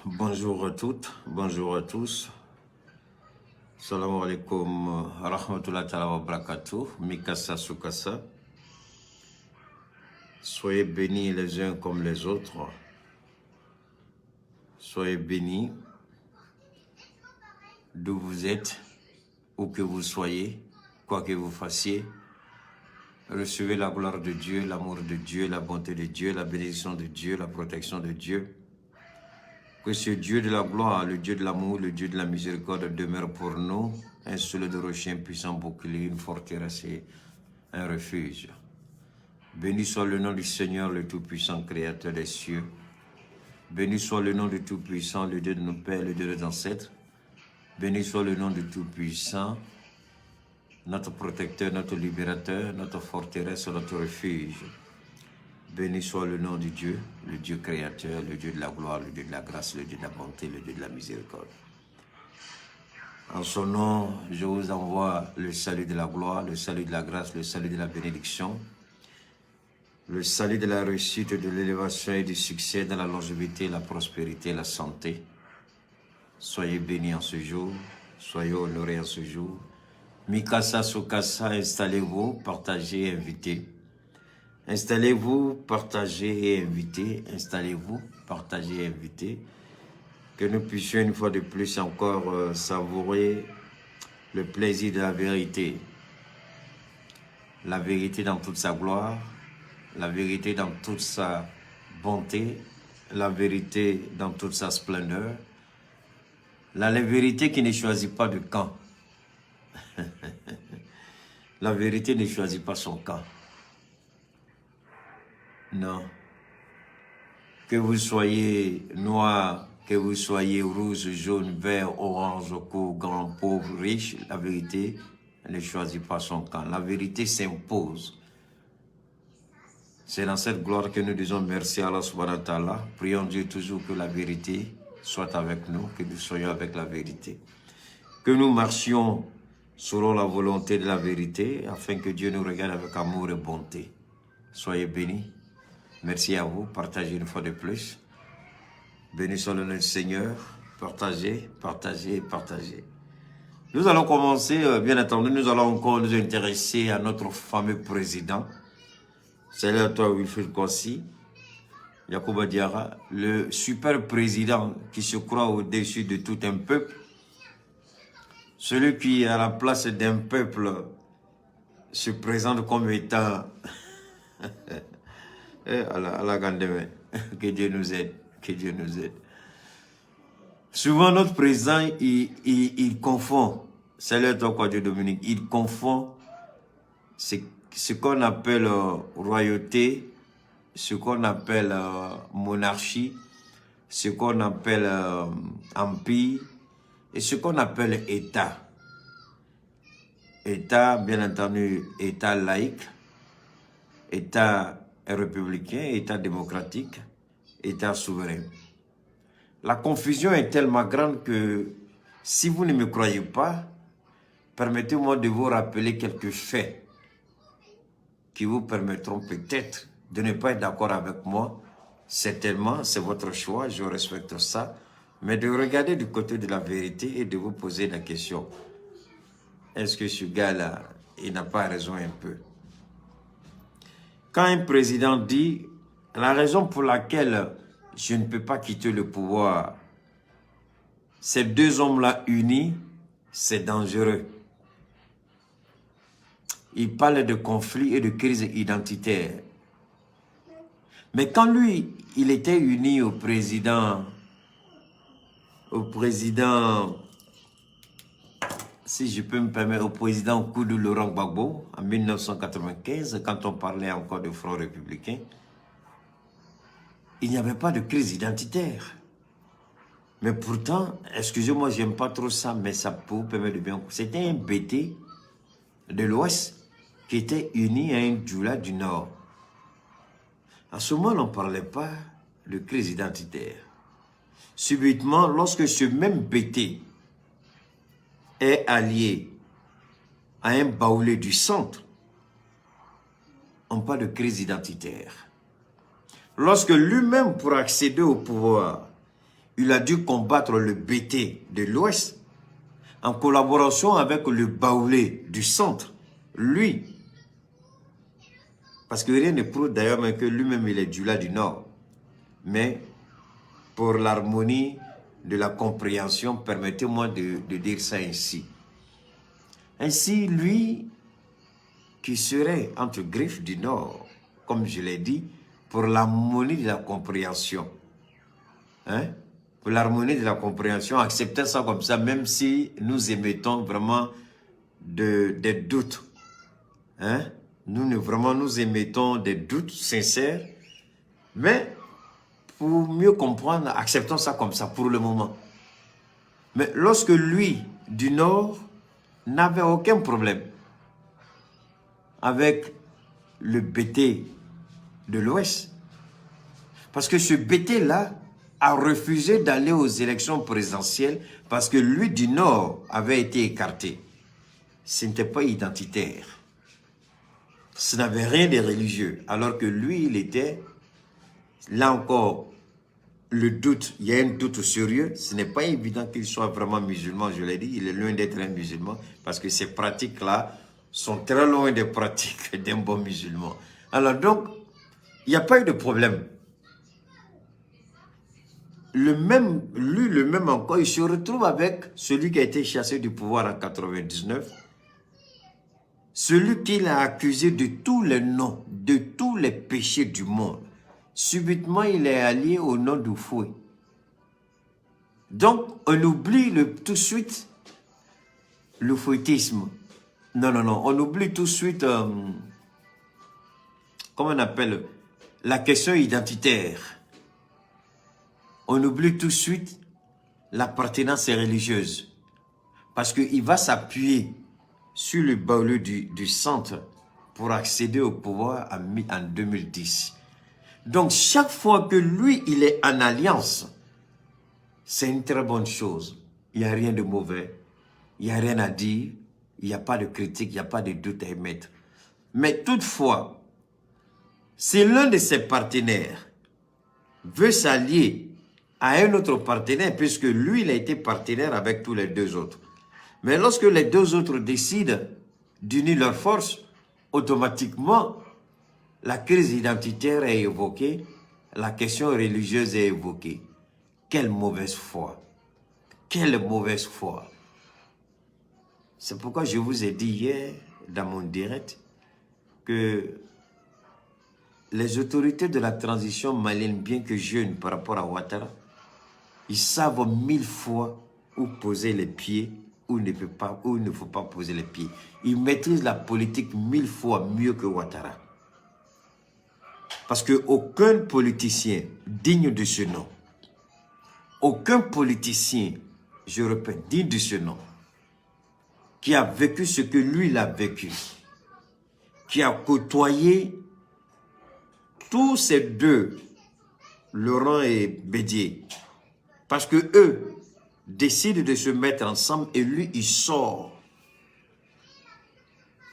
Bonjour à toutes, bonjour à tous. Salam alaikum, rahmatullahi ta'ala wa barakatuh, mikasa sukasa. Soyez bénis les uns comme les autres. Soyez bénis d'où vous êtes, où que vous soyez, quoi que vous fassiez. Recevez la gloire de Dieu, l'amour de Dieu, la bonté de Dieu, la bénédiction de Dieu, la protection de Dieu. Que ce Dieu de la gloire, le Dieu de l'amour, le Dieu de la miséricorde demeure pour nous un seul de rocher, un puissant bouclier, une forteresse et un refuge. Béni soit le nom du Seigneur, le Tout-Puissant, Créateur des cieux. Béni soit le nom du Tout-Puissant, le Dieu de nos pères, le Dieu de nos ancêtres. Béni soit le nom du Tout-Puissant, notre protecteur, notre libérateur, notre forteresse, notre refuge. Béni soit le nom du Dieu, le Dieu créateur, le Dieu de la gloire, le Dieu de la grâce, le Dieu de la bonté, le Dieu de la miséricorde. En son nom, je vous envoie le salut de la gloire, le salut de la grâce, le salut de la bénédiction, le salut de la réussite, de l'élévation et du succès dans la longévité, la prospérité, la santé. Soyez bénis en ce jour, soyez honorés en ce jour. Mikasa Sukasa, installez-vous, partagez et invitez. Installez-vous, partagez et invitez. Installez-vous, partagez et invitez. Que nous puissions une fois de plus encore savourer le plaisir de la vérité. La vérité dans toute sa gloire, la vérité dans toute sa bonté, la vérité dans toute sa splendeur. La vérité qui ne choisit pas de camp. La vérité ne choisit pas son camp. Non. Que vous soyez noir, que vous soyez rouge, jaune, vert, orange, court, grand, pauvre, riche, la vérité ne choisit pas son camp. La vérité s'impose. C'est dans cette gloire que nous disons merci à Allah subhanahu wa ta'ala. Prions Dieu toujours que la vérité soit avec nous, que nous soyons avec la vérité. Que nous marchions selon la volonté de la vérité, afin que Dieu nous regarde avec amour et bonté. Soyez bénis. Merci à vous. Partagez une fois de plus. Béni soit le nom du Seigneur. Partagez, partagez, partagez. Nous allons commencer, bien entendu, nous allons encore nous intéresser à notre fameux président. Salut à toi, Wilfried Kossi, Yacouba Diarra, le super président qui se croit au-dessus de tout un peuple. Celui qui, à la place d'un peuple, se présente comme étant... que Dieu nous aide, que Dieu nous aide. Souvent, notre président, il confond, salut à toi, Dieu Dominique, il confond ce qu'on appelle royauté, ce qu'on appelle monarchie, ce qu'on appelle empire et ce qu'on appelle État. État, bien entendu, État laïque, État républicain, État démocratique, État souverain. La confusion est tellement grande que si vous ne me croyez pas, permettez-moi de vous rappeler quelques faits qui vous permettront peut-être de ne pas être d'accord avec moi. Certainement, c'est votre choix, je respecte ça, mais de regarder du côté de la vérité et de vous poser la question. Est-ce que ce gars-là, il n'a pas raison un peu? Quand un président dit, la raison pour laquelle je ne peux pas quitter le pouvoir, ces deux hommes-là unis, c'est dangereux. Il parle de conflits et de crise identitaire. Mais quand lui, il était uni au président, si je peux me permettre, au président Koudou Laurent Gbagbo, en 1995, quand on parlait encore de Front républicain, il n'y avait pas de crise identitaire. Mais pourtant, excusez-moi, j'aime pas trop ça, mais ça vous permet de bien... C'était un BT de l'Ouest qui était uni à un Djoula du Nord. À ce moment, on ne parlait pas de crise identitaire. Subitement, lorsque ce même BT est allié à un baoulé du centre, on parle de crise identitaire. Lorsque lui-même, pour accéder au pouvoir, il a dû combattre le BT de l'Ouest en collaboration avec le Baoulé du centre. Lui, parce que rien ne prouve d'ailleurs même que lui-même il est du là du Nord. Mais pour l'harmonie de la compréhension, permettez-moi de dire ça ainsi. Ainsi, lui, qui serait entre griffes du Nord, comme je l'ai dit, pour l'harmonie de la compréhension. Hein? Pour l'harmonie de la compréhension, acceptez ça comme ça, même si nous émettons vraiment des doutes. Hein? Nous émettons des doutes sincères, mais pour mieux comprendre, acceptons ça comme ça pour le moment. Mais lorsque lui, du Nord, n'avait aucun problème avec le BT de l'Ouest, parce que ce BT-là a refusé d'aller aux élections présidentielles parce que lui, du Nord, avait été écarté. Ce n'était pas identitaire. Ce n'avait rien de religieux, alors que lui, il était, là encore, le doute, il y a un doute sérieux, ce n'est pas évident qu'il soit vraiment musulman, je l'ai dit, il est loin d'être un musulman, parce que ces pratiques-là sont très loin des pratiques d'un bon musulman. Alors donc, il n'y a pas eu de problème. Lui, le même encore, il se retrouve avec celui qui a été chassé du pouvoir en 99, celui qu'il a accusé de tous les noms, de tous les péchés du monde. Subitement, il est allié au nom du fouet. Donc, on oublie tout de suite le fouettisme. Non, on oublie tout de suite, comment on appelle, la question identitaire. On oublie tout de suite l'appartenance religieuse. Parce qu'il va s'appuyer sur le baoulé du centre pour accéder au pouvoir en 2010. Donc, chaque fois que lui, il est en alliance, c'est une très bonne chose. Il n'y a rien de mauvais. Il n'y a rien à dire. Il n'y a pas de critique. Il n'y a pas de doute à émettre. Mais toutefois, si l'un de ses partenaires veut s'allier à un autre partenaire, puisque lui, il a été partenaire avec tous les deux autres. Mais lorsque les deux autres décident d'unir leurs forces, automatiquement, la crise identitaire est évoquée, la question religieuse est évoquée. Quelle mauvaise foi! Quelle mauvaise foi! C'est pourquoi je vous ai dit hier, dans mon direct, que les autorités de la transition malienne, bien que jeunes par rapport à Ouattara, ils savent 1000 fois où poser les pieds, où il ne faut pas poser les pieds. Ils maîtrisent la politique 1000 fois mieux que Ouattara. Parce qu'aucun politicien digne de ce nom, aucun politicien, je répète, digne de ce nom, qui a vécu ce que lui, il a vécu, qui a côtoyé tous ces deux, Laurent et Bédier, parce que eux décident de se mettre ensemble et lui, il sort.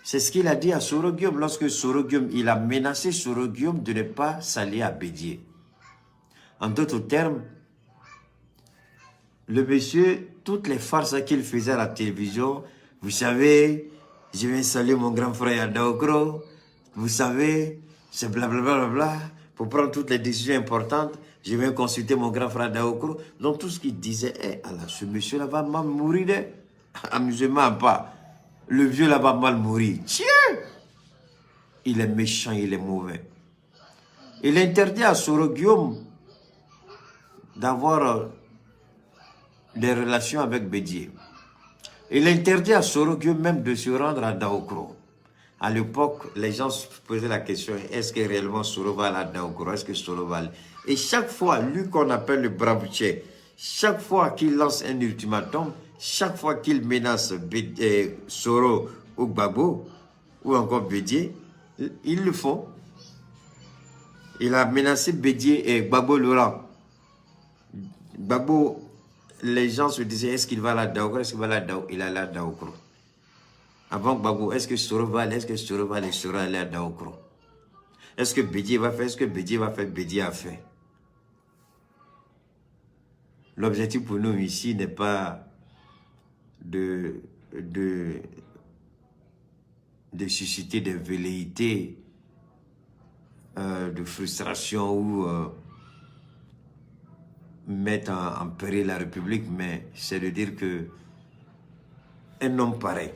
C'est ce qu'il a dit à Soro Guillaume lorsque Soro Guillaume, il a menacé Soro Guillaume de ne pas s'allier à Bédier. En d'autres termes, le monsieur, toutes les farces qu'il faisait à la télévision, vous savez, je viens saluer mon grand frère Daokro, vous savez, c'est blablabla, pour prendre toutes les décisions importantes, je viens consulter mon grand frère Daokro. Donc tout ce qu'il disait, alors ce monsieur-là va mal mourir, amusez-moi pas. Le vieux là va mal mourir. Tiens! Il est méchant, il est mauvais. Il interdit à Soro Guillaume d'avoir des relations avec Bédier. Il interdit à Soro Guillaume même de se rendre à Daokro. À l'époque, les gens se posaient la question, est-ce que réellement Soro va aller à Daokro? Est-ce que Soro va aller? Et chaque fois, lui qu'on appelle le Bravouché, chaque fois qu'il lance un ultimatum, chaque fois qu'il menace Soro ou Gbagbo, ou encore Bédier, ils le font. Il a menacé Bédier et Gbagbo Laurent. Gbagbo, les gens se disaient, est-ce qu'il va à la Daokro? Est-ce qu'il va à la Daokro? Il est allé à Daokro. Avant Gbagbo, est-ce que Soro va aller? Est-ce que Soro va aller? Soro aller à Daokro. Est-ce que Bédier va faire? Est-ce que Bédier va faire? Bédier a fait. L'objectif pour nous ici n'est pas de susciter des velléités de frustration ou mettre en péril la République, mais c'est de dire que un homme pareil.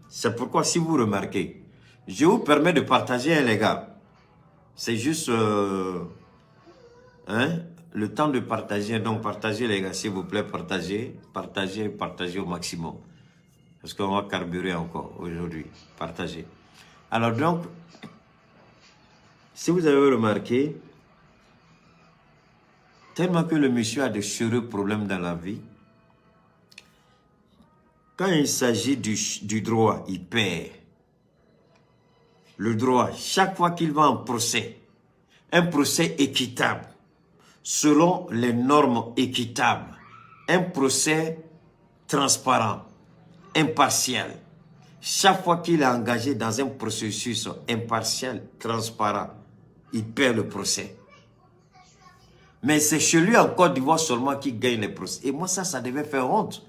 C'est pourquoi si vous remarquez, je vous permets de partager, hein, les gars. C'est juste le temps de partager. Donc partagez, les gars, s'il vous plaît, partagez au maximum. Parce qu'on va carburer encore aujourd'hui. Partagez. Alors donc, si vous avez remarqué, tellement que le monsieur a de sérieux problèmes dans la vie, quand il s'agit du droit, il perd. Le droit, chaque fois qu'il va en procès, un procès équitable, selon les normes équitables, un procès transparent, impartial. Chaque fois qu'il est engagé dans un processus impartial, transparent, il perd le procès. Mais c'est chez lui en Côte d'Ivoire seulement qu'il gagne les procès. Et moi, ça devait faire honte.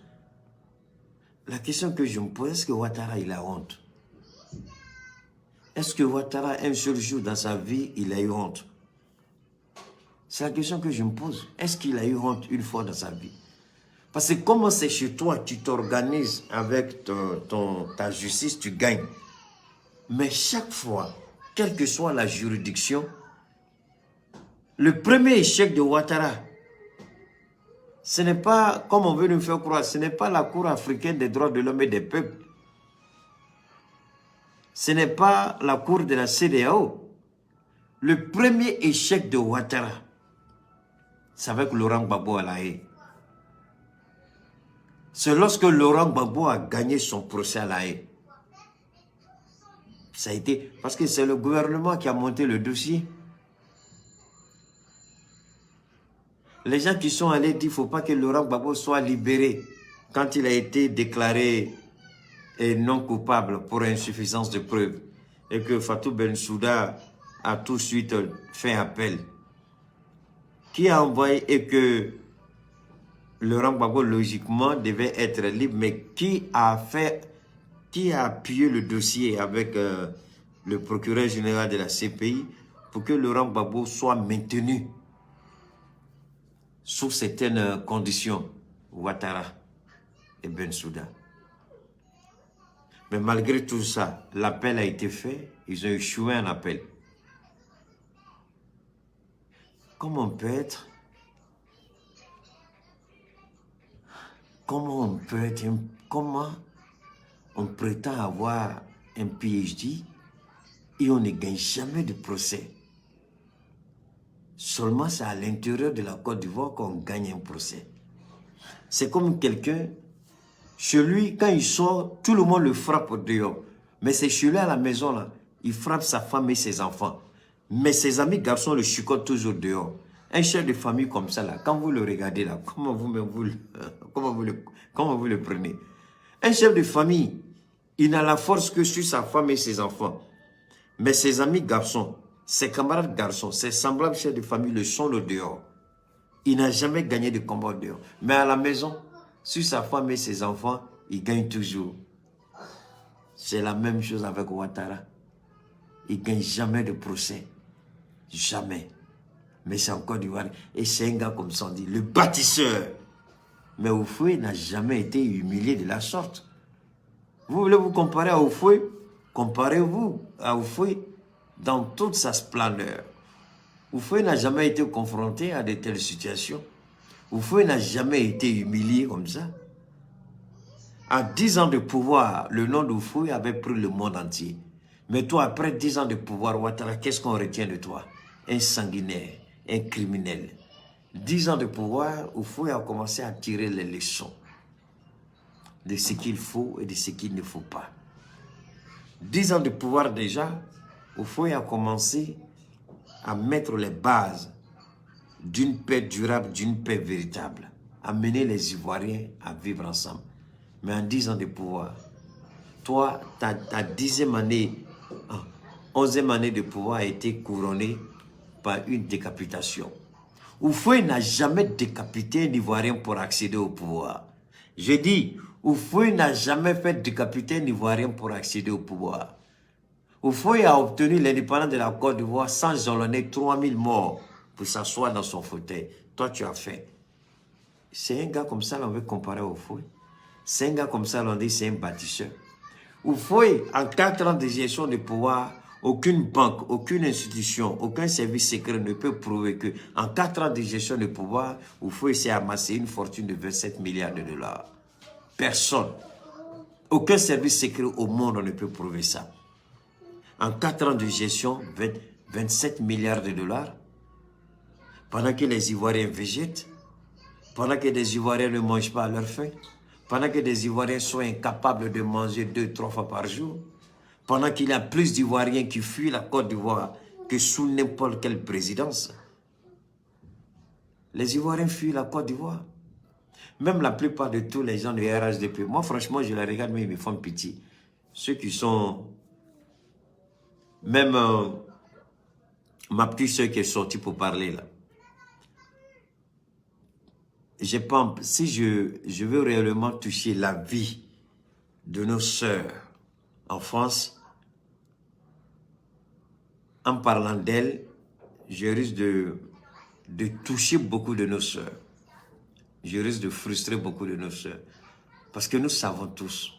La question que je me pose, est-ce que Ouattara, il a honte? Est-ce que Ouattara, un seul jour dans sa vie, il a eu honte? C'est la question que je me pose. Est-ce qu'il a eu honte une fois dans sa vie? Parce que comment c'est chez toi, tu t'organises avec ta justice, tu gagnes. Mais chaque fois, quelle que soit la juridiction, le premier échec de Ouattara, ce n'est pas, comme on veut nous faire croire, ce n'est pas la Cour africaine des droits de l'homme et des peuples. Ce n'est pas la Cour de la CEDEAO. Le premier échec de Ouattara, c'est avec Laurent Gbagbo à La Haye. C'est lorsque Laurent Gbagbo a gagné son procès à La Haye. Ça a été, parce que c'est le gouvernement qui a monté le dossier. Les gens qui sont allés dire qu'il ne faut pas que Laurent Gbagbo soit libéré quand il a été déclaré non coupable pour insuffisance de preuves et que Fatou Bensouda a tout de suite fait appel. Qui a envoyé et que Laurent Gbagbo logiquement devait être libre, mais qui a appuyé le dossier avec le procureur général de la CPI pour que Laurent Gbagbo soit maintenu sous certaines conditions, Ouattara et Bensouda. Mais malgré tout ça, l'appel a été fait, ils ont échoué un appel. Comment on prétend avoir un PhD et on ne gagne jamais de procès? Seulement c'est à l'intérieur de la Côte d'Ivoire qu'on gagne un procès. C'est comme quelqu'un, chez lui, quand il sort, tout le monde le frappe dehors. Mais c'est chez lui à la maison, là, il frappe sa femme et ses enfants. Mais ses amis garçons le chicotent toujours dehors. Un chef de famille comme ça, là, quand vous le regardez, là, comment vous le prenez? Un chef de famille, il n'a la force que sur sa femme et ses enfants. Mais ses amis garçons, ses camarades garçons, ses semblables chefs de famille le sont le dehors. Il n'a jamais gagné de combat dehors. Mais à la maison, sur sa femme et ses enfants, il gagne toujours. C'est la même chose avec Ouattara. Il ne gagne jamais de procès. Jamais. Mais c'est encore du Côte d'Ivoire. Et c'est un gars comme ça, on dit, le bâtisseur. Mais Oufoué n'a jamais été humilié de la sorte. Vous voulez vous comparer à Oufoué? Comparez-vous à Oufoué dans toute sa splendeur. Oufoué n'a jamais été confronté à de telles situations. Oufoué n'a jamais été humilié comme ça. À 10 ans de pouvoir, le nom d'Oufoué avait pris le monde entier. Mais toi, après 10 ans de pouvoir, Ouattara, qu'est-ce qu'on retient de toi? Un sanguinaire, un criminel. 10 ans de pouvoir, Oufoué a commencé à tirer les leçons de ce qu'il faut et de ce qu'il ne faut pas. 10 ans de pouvoir déjà, Oufoué a commencé à mettre les bases d'une paix durable, d'une paix véritable, à mener les Ivoiriens à vivre ensemble. Mais en 10 ans de pouvoir, toi, ta 10e année, 11e année de pouvoir a été couronnée par une décapitation. Houphouët n'a jamais décapité un Ivoirien pour accéder au pouvoir. Je dis, Houphouët n'a jamais fait décapiter un Ivoirien pour accéder au pouvoir. Houphouët a obtenu l'indépendance de la Côte d'Ivoire sans jalonner 3000 morts pour s'asseoir dans son fauteuil. Toi, tu as fait. C'est un gars comme ça, l'on veut comparer au Houphouët. C'est un gars comme ça, l'on dit c'est un bâtisseur. Houphouët, en 4 ans de gestion de pouvoir, aucune banque, aucune institution, aucun service secret ne peut prouver que en 4 ans de gestion de pouvoir, Houphouët s'est amassé une fortune de 27 milliards de dollars. Personne. Aucun service secret au monde ne peut prouver ça. En 4 ans de gestion, 27 milliards de dollars, pendant que les Ivoiriens végètent, pendant que les Ivoiriens ne mangent pas à leur faim, pendant que les Ivoiriens sont incapables de manger 2-3 fois par jour, pendant qu'il y a plus d'Ivoiriens qui fuient la Côte d'Ivoire que sous n'importe quelle présidence. Les Ivoiriens fuient la Côte d'Ivoire. Même la plupart de tous les gens de RHDP, moi franchement je les regarde mais ils me font pitié. Ceux qui sont... Même ma petite soeur qui est sortie pour parler là. Je pense, si je veux réellement toucher la vie de nos sœurs en France, en parlant d'elles, je risque de toucher beaucoup de nos sœurs. Je risque de frustrer beaucoup de nos sœurs. Parce que nous savons tous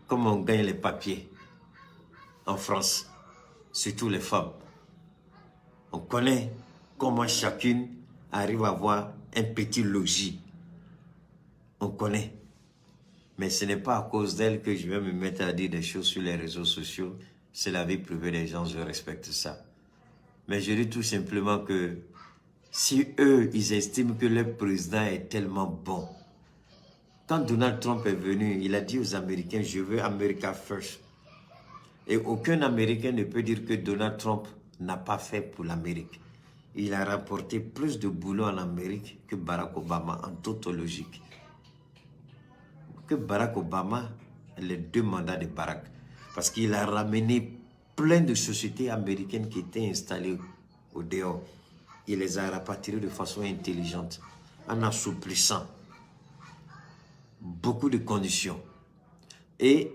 comment on gagne les papiers en France, surtout les femmes. On connaît comment chacune arrive à avoir un petit logis. On connaît. Mais ce n'est pas à cause d'elle que je vais me mettre à dire des choses sur les réseaux sociaux. C'est la vie privée des gens, je respecte ça. Mais je dis tout simplement que si eux, ils estiment que leur président est tellement bon, quand Donald Trump est venu, il a dit aux Américains, je veux America First. Et aucun Américain ne peut dire que Donald Trump n'a pas fait pour l'Amérique. Il a rapporté plus de boulot en Amérique que Barack Obama, en toute logique. Que Barack Obama, les 2 mandats de Barack. Parce qu'il a ramené plein de sociétés américaines qui étaient installées au dehors. Il les a rapatriées de façon intelligente, en assouplissant beaucoup de conditions. Et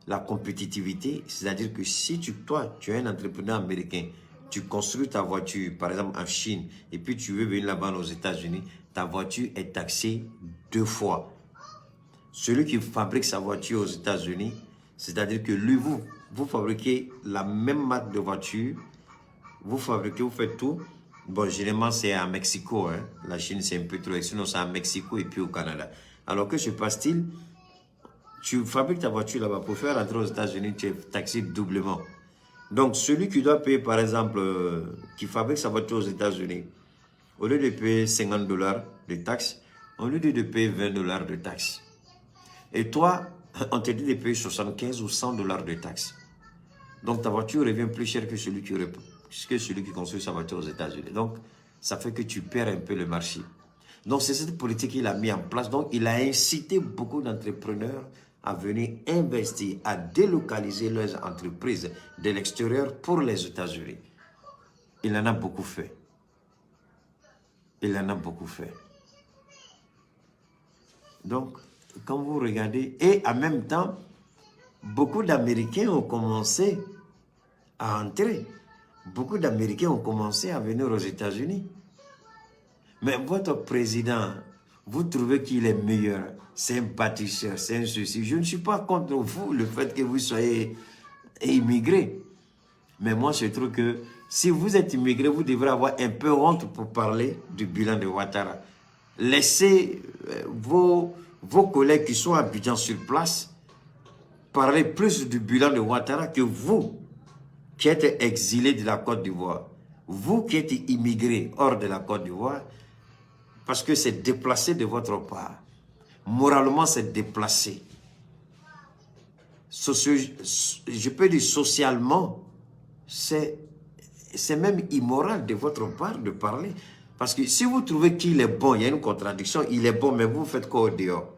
la compétitivité, c'est-à-dire que si toi, tu es un entrepreneur américain, tu construis ta voiture, par exemple en Chine, et puis tu veux venir là-bas aux États-Unis, ta voiture est taxée 2 fois. Celui qui fabrique sa voiture aux États-Unis, c'est-à-dire que lui, vous fabriquez la même marque de voiture, vous faites tout. Bon, généralement, c'est à Mexico, hein. La Chine, c'est un peu trop, sinon c'est à Mexico et puis au Canada. Alors que se passe-t-il? Tu fabriques ta voiture là-bas, pour faire rentrer aux États-Unis, tu es taxé doublement. Donc, celui qui doit payer, par exemple, qui fabrique sa voiture aux États-Unis, au lieu de payer 50 $ de taxes, on lui dit de payer 20 $ de taxes. Et toi, on te dit de payer 75 ou 100 $ de taxes. Donc, ta voiture revient plus chère que celui qui construit sa voiture aux États-Unis. Donc, ça fait que tu perds un peu le marché. Donc, c'est cette politique qu'il a mis en place. Donc, il a incité beaucoup d'entrepreneurs à venir investir, à délocaliser leurs entreprises de l'extérieur pour les États-Unis. Il en a beaucoup fait. Il en a beaucoup fait. Donc, quand vous regardez, et en même temps, beaucoup d'Américains ont commencé à entrer. Beaucoup d'Américains ont commencé à venir aux États-Unis. Mais votre président, vous trouvez qu'il est meilleur, c'est un bâtisseur, c'est un ceci. Je ne suis pas contre vous, le fait que vous soyez immigré. Mais moi, je trouve que si vous êtes immigré, vous devrez avoir un peu honte pour parler du bilan de Ouattara. Laissez vos collègues qui sont habitants sur place parler plus du bilan de Ouattara que vous, qui êtes exilés de la Côte d'Ivoire. Vous qui êtes immigrés hors de la Côte d'Ivoire, parce que c'est déplacé de votre part. Moralement, c'est déplacé. Je peux dire socialement, c'est même immoral de votre part de parler. Parce que si vous trouvez qu'il est bon, il y a une contradiction, il est bon, mais vous faites quoi au dehors?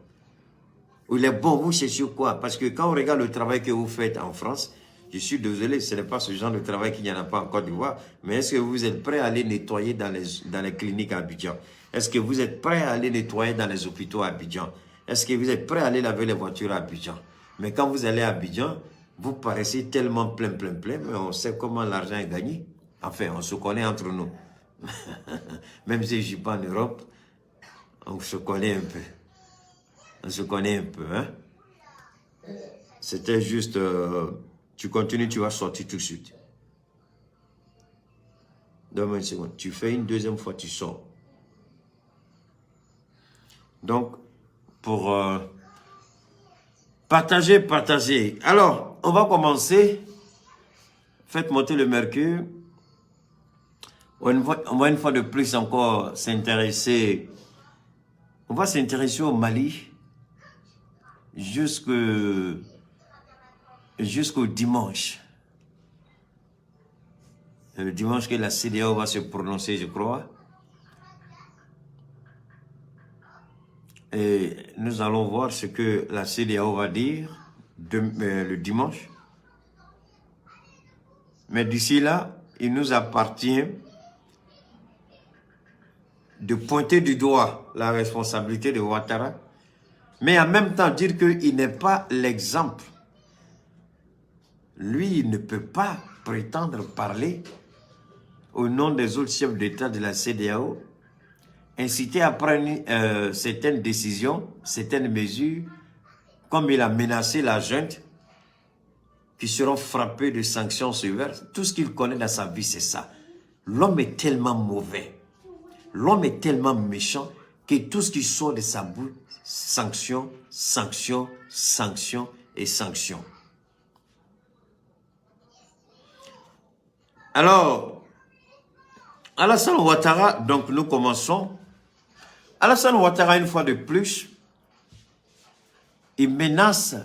Il est bon, vous cherchez quoi? Parce que quand on regarde le travail que vous faites en France, Je suis désolé, ce n'est pas ce genre de travail qu'il n'y en a pas en Côte d'Ivoire. Mais est-ce que vous êtes prêt à aller nettoyer dans les cliniques à Abidjan? Est-ce que vous êtes prêt à aller nettoyer dans les hôpitaux à Abidjan? Est-ce que vous êtes prêt à aller laver les voitures à Abidjan? Mais quand vous allez à Abidjan, vous paraissez tellement plein, mais on sait comment l'argent est gagné. Enfin, on se connaît entre nous. Même si je ne suis pas en Europe, on se connaît un peu. On se connaît un peu, hein? C'était juste... tu continues, tu vas sortir tout de suite. Donne-moi une seconde. Tu fais une deuxième fois, tu sors. Donc, pour partager. Alors, on va commencer. Faites monter le mercure. On va une fois de plus encore s'intéresser. On va s'intéresser au Mali jusqu'au dimanche. Le dimanche que la CEDEAO va se prononcer, je crois. Et nous allons voir ce que la CEDEAO va dire le dimanche. Mais d'ici là, il nous appartient de pointer du doigt la responsabilité de Ouattara, mais en même temps dire qu'il n'est pas l'exemple. Lui, il ne peut pas prétendre parler au nom des autres chefs d'État de la CEDEAO, inciter à prendre certaines décisions, certaines mesures, comme il a menacé la junte, qui seront frappés de sanctions sévères. Tout ce qu'il connaît dans sa vie, c'est ça. L'homme est tellement mauvais, l'homme est tellement méchant, que tout ce qui sort de sa bouche, sanctions, sanctions, sanctions et sanctions. Alors, Alassane Ouattara, donc nous commençons. Alassane Ouattara, une fois de plus, il menace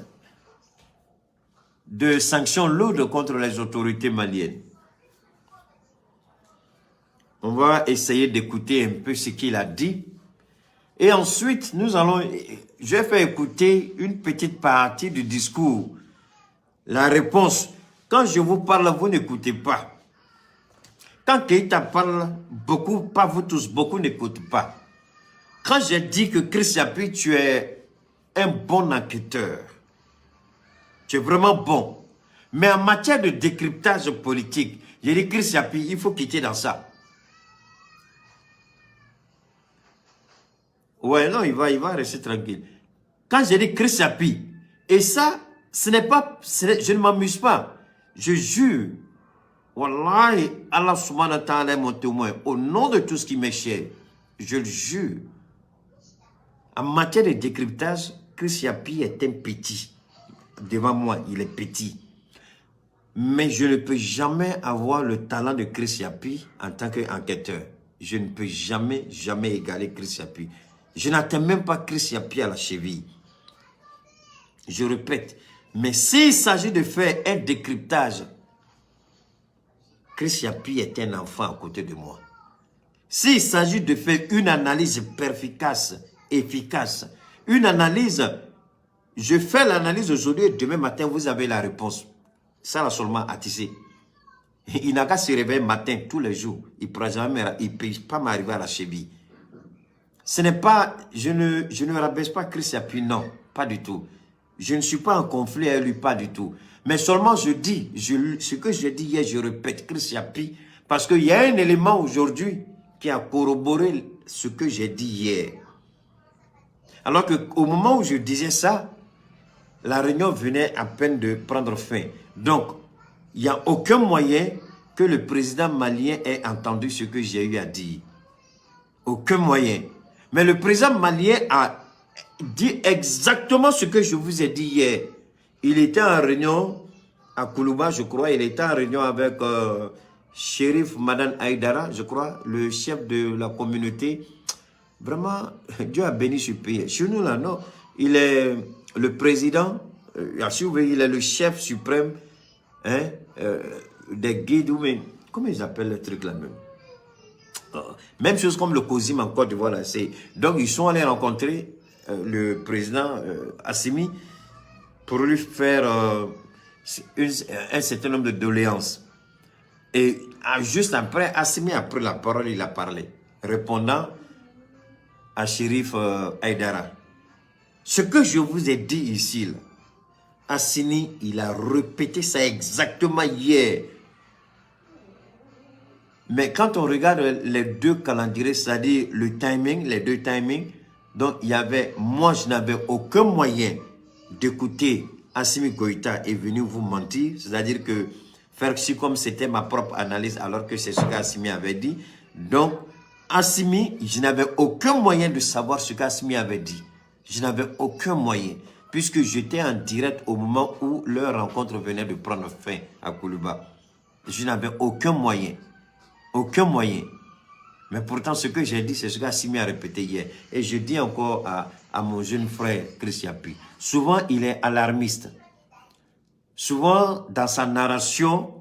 de sanctions lourdes contre les autorités maliennes. On va essayer d'écouter un peu ce qu'il a dit. Et ensuite, je vais faire écouter une petite partie du discours. La réponse. Quand je vous parle, vous n'écoutez pas. Quand Keïta parle, beaucoup, pas vous tous, beaucoup n'écoutent pas. Quand j'ai dit que Chris Yapi, tu es un bon enquêteur, tu es vraiment bon. Mais en matière de décryptage politique, j'ai dit Chris Yapi, il faut quitter dans ça. Ouais, non, il va rester tranquille. Quand j'ai dit Chris Yapi, et ça, je ne m'amuse pas. Je jure, Wallahi, Allah subhanahu wa ta'ala est mon témoin. Au nom de tout ce qui m'est cher, je le jure. En matière de décryptage, Chris Yapi est un petit. Devant moi, il est petit. Mais je ne peux jamais avoir le talent de Chris Yapi en tant qu'enquêteur. Je ne peux jamais égaler Chris Yapi. Je n'atteins même pas Chris Yapi à la cheville. Je répète, mais s'il s'agit de faire un décryptage, Chris Yapi est un enfant à côté de moi. S'il s'agit de faire une analyse perspicace, efficace, une analyse, je fais l'analyse aujourd'hui et demain matin, vous avez la réponse. Ça là seulement à tisser. Il n'a qu'à se réveiller matin tous les jours. Il ne peut pas m'arriver à la cheville. Ce n'est pas, je ne rabaisse pas Chris Yapi, non, pas du tout. Je ne suis pas en conflit avec lui, pas du tout. Mais seulement je dis, ce que j'ai dit hier, je répète, Chris Yapi, parce qu'il y a un élément aujourd'hui qui a corroboré ce que j'ai dit hier. Alors qu'au moment où je disais ça, la réunion venait à peine de prendre fin. Donc, il n'y a aucun moyen que le président malien ait entendu ce que j'ai eu à dire. Aucun moyen. Mais le président malien a dit exactement ce que je vous ai dit hier. Il était en réunion à Koulouba, je crois. Il était en réunion avec Shérif Madan Aïdara, je crois, le chef de la communauté. Vraiment, Dieu a béni ce pays. Chez nous, là, non. Il est le président, il est le chef suprême des guides. Comment ils appellent le truc là même? Même chose comme le COSIM en Côte d'Ivoire. Donc, ils sont allés rencontrer le président Assimi pour lui faire un certain nombre de doléances. Et juste après, Assimi a pris la parole, il a parlé, répondant à Chérif Haïdara. Ce que je vous ai dit ici, là, Assini, il a répété ça exactement hier. Mais quand on regarde les deux calendriers, c'est-à-dire le timing, les deux timings, donc il y avait, moi je n'avais aucun moyen d'écouter Assimi Goïta est venu vous mentir, c'est-à-dire que faire comme c'était ma propre analyse alors que c'est ce qu'Assimi avait dit. Donc Assimi, je n'avais aucun moyen de savoir ce qu'Assimi avait dit. Je n'avais aucun moyen, puisque j'étais en direct au moment où leur rencontre venait de prendre fin à Koulouba. Je n'avais aucun moyen. Aucun moyen. Mais pourtant, ce que j'ai dit, c'est ce qu'Assimi a répété hier. Et je dis encore à mon jeune frère Chris Yapi. Souvent, il est alarmiste. Souvent, dans sa narration,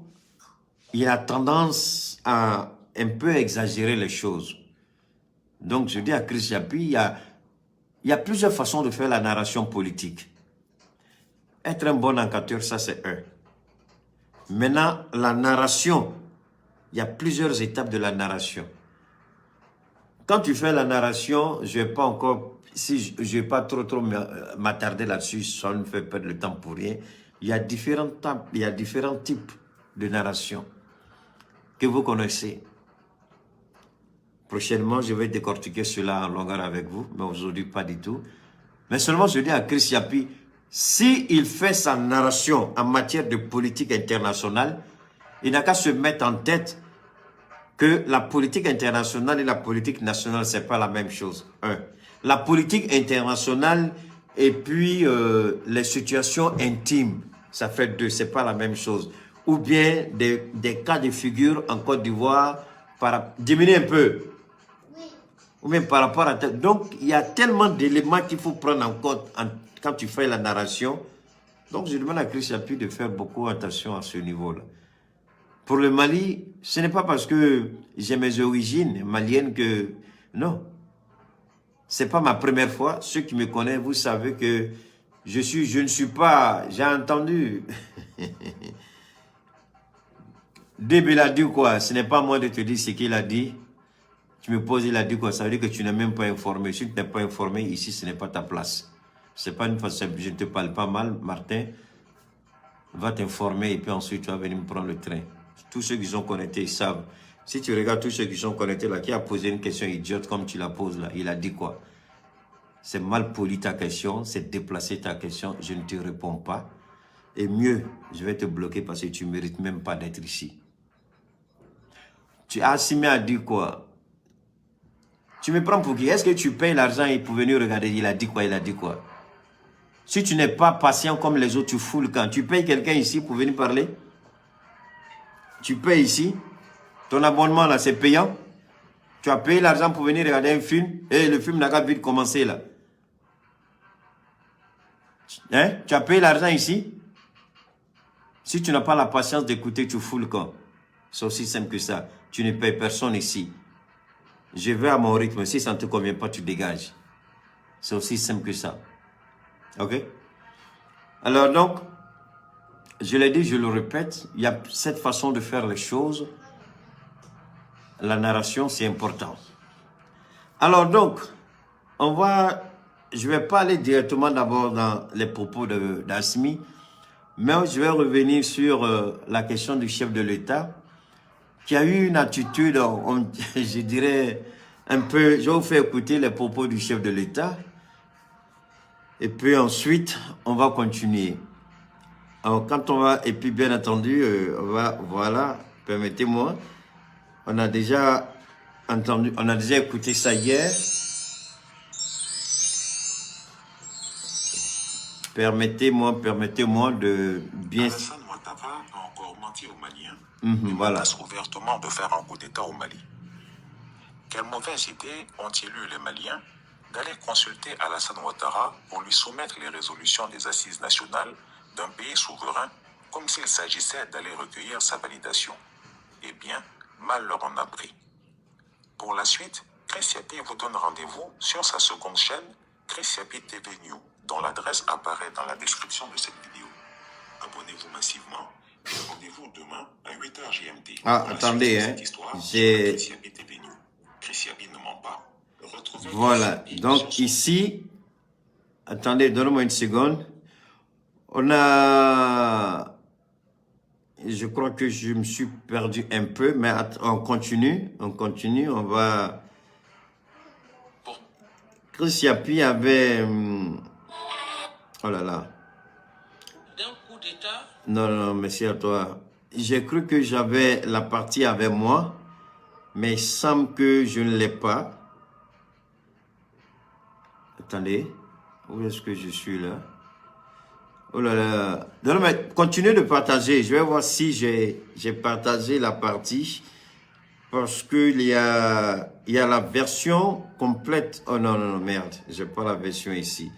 il a tendance à un peu exagérer les choses. Donc, je dis à Chris Yapi, il y a plusieurs façons de faire la narration politique. Être un bon enquêteur, ça c'est un. Maintenant, la narration, il y a plusieurs étapes de la narration. Quand tu fais la narration, je ne vais pas encore, si je ne vais pas trop m'attarder là-dessus, ça ne me fait perdre le temps pour rien. Il y a différents types de narration que vous connaissez. Prochainement, je vais décortiquer cela en longueur avec vous, mais aujourd'hui pas du tout. Mais seulement je dis à Chris Yapi, s'il fait sa narration en matière de politique internationale, il n'a qu'à se mettre en tête que la politique internationale et la politique nationale, ce n'est pas la même chose. Un. La politique internationale et puis les situations intimes, ça fait deux, ce n'est pas la même chose. Ou bien des cas de figure en Côte d'Ivoire, diminuer un peu. Ou même par rapport à... Donc, il y a tellement d'éléments qu'il faut prendre en compte quand tu fais la narration. Donc, je demande à Chris Yapi de faire beaucoup attention à ce niveau-là. Pour le Mali, ce n'est pas parce que j'ai mes origines maliennes que... Non. Ce n'est pas ma première fois. Ceux qui me connaissent, vous savez que je ne suis pas... J'ai entendu... Débé l'a dit quoi? Ce n'est pas moi de te dire ce qu'il a dit. Tu me poses, il a dit quoi? Ça veut dire que tu n'es même pas informé. Si tu n'es pas informé, ici, ce n'est pas ta place. C'est pas une façon... Je ne te parle pas mal, Martin. Va t'informer et puis ensuite, tu vas venir me prendre le train. Tous ceux qui sont connectés, ils savent. Si tu regardes tous ceux qui sont connectés là, qui a posé une question idiote comme tu la poses là, il a dit quoi? C'est mal poli ta question, c'est déplacé ta question, je ne te réponds pas. Et mieux, je vais te bloquer parce que tu ne mérites même pas d'être ici. Assimi a dit quoi? Tu me prends pour qui? Est-ce que tu payes l'argent pour venir regarder? Il a dit quoi? Il a dit quoi? Si tu n'es pas patient comme les autres, tu fous le camp. Tu payes quelqu'un ici pour venir parler? Tu payes ici? Ton abonnement là, c'est payant? Tu as payé l'argent pour venir regarder un film? Et le film n'a qu'à vite commencer là. Hein? Tu as payé l'argent ici? Si tu n'as pas la patience d'écouter, tu fous le camp. C'est aussi simple que ça. Tu ne payes personne ici. Je vais à mon rythme. Si ça ne te convient pas, tu dégages. C'est aussi simple que ça. Ok? Alors donc, je l'ai dit, je le répète, il y a cette façon de faire les choses. La narration, c'est important. Alors donc, je ne vais pas aller directement d'abord dans les propos d'Assimi, mais je vais revenir sur la question du chef de l'État, qui a eu une attitude, je dirais, un peu... Je vais vous faire écouter les propos du chef de l'État, et puis ensuite, on va continuer. Alors, quand on va... Et puis, bien entendu, voilà, permettez-moi, on a déjà entendu, on a déjà écouté ça hier. Permettez-moi de bien... Alassane Ouattara a encore menti aux Maliens. Voilà. Menace ouvertement de faire un coup d'État au Mali. Quelle mauvaise idée ont-ils eu les Maliens d'aller consulter Alassane Ouattara pour lui soumettre les résolutions des assises nationales d'un pays souverain comme s'il s'agissait d'aller recueillir sa validation. Eh bien, mal leur en a pris. Pour la suite, Chris Yapi vous donne rendez-vous sur sa seconde chaîne, Chris Yapi TV New, dont l'adresse apparaît dans la description de cette vidéo. Abonnez-vous massivement et rendez-vous demain à 8h GMT. Ah, attendez, hein. J'ai... Christiabi ne ment pas. Retrouvez Voilà, donc ici, attendez, donne-moi une seconde. On a... Je crois que je me suis perdu un peu, mais on continue, on va... Chris Yapi avait... Oh là là. D'un coup d'état. Non, non, merci à toi. J'ai cru que j'avais la partie avec moi, mais il semble que je ne l'ai pas. Attendez, où est-ce que je suis là? Oh là là. Non, mais continuez de partager. Je vais voir si j'ai partagé la partie. Parce qu'il y a la version complète. Oh non, non, non, merde. Je n'ai pas la version ici.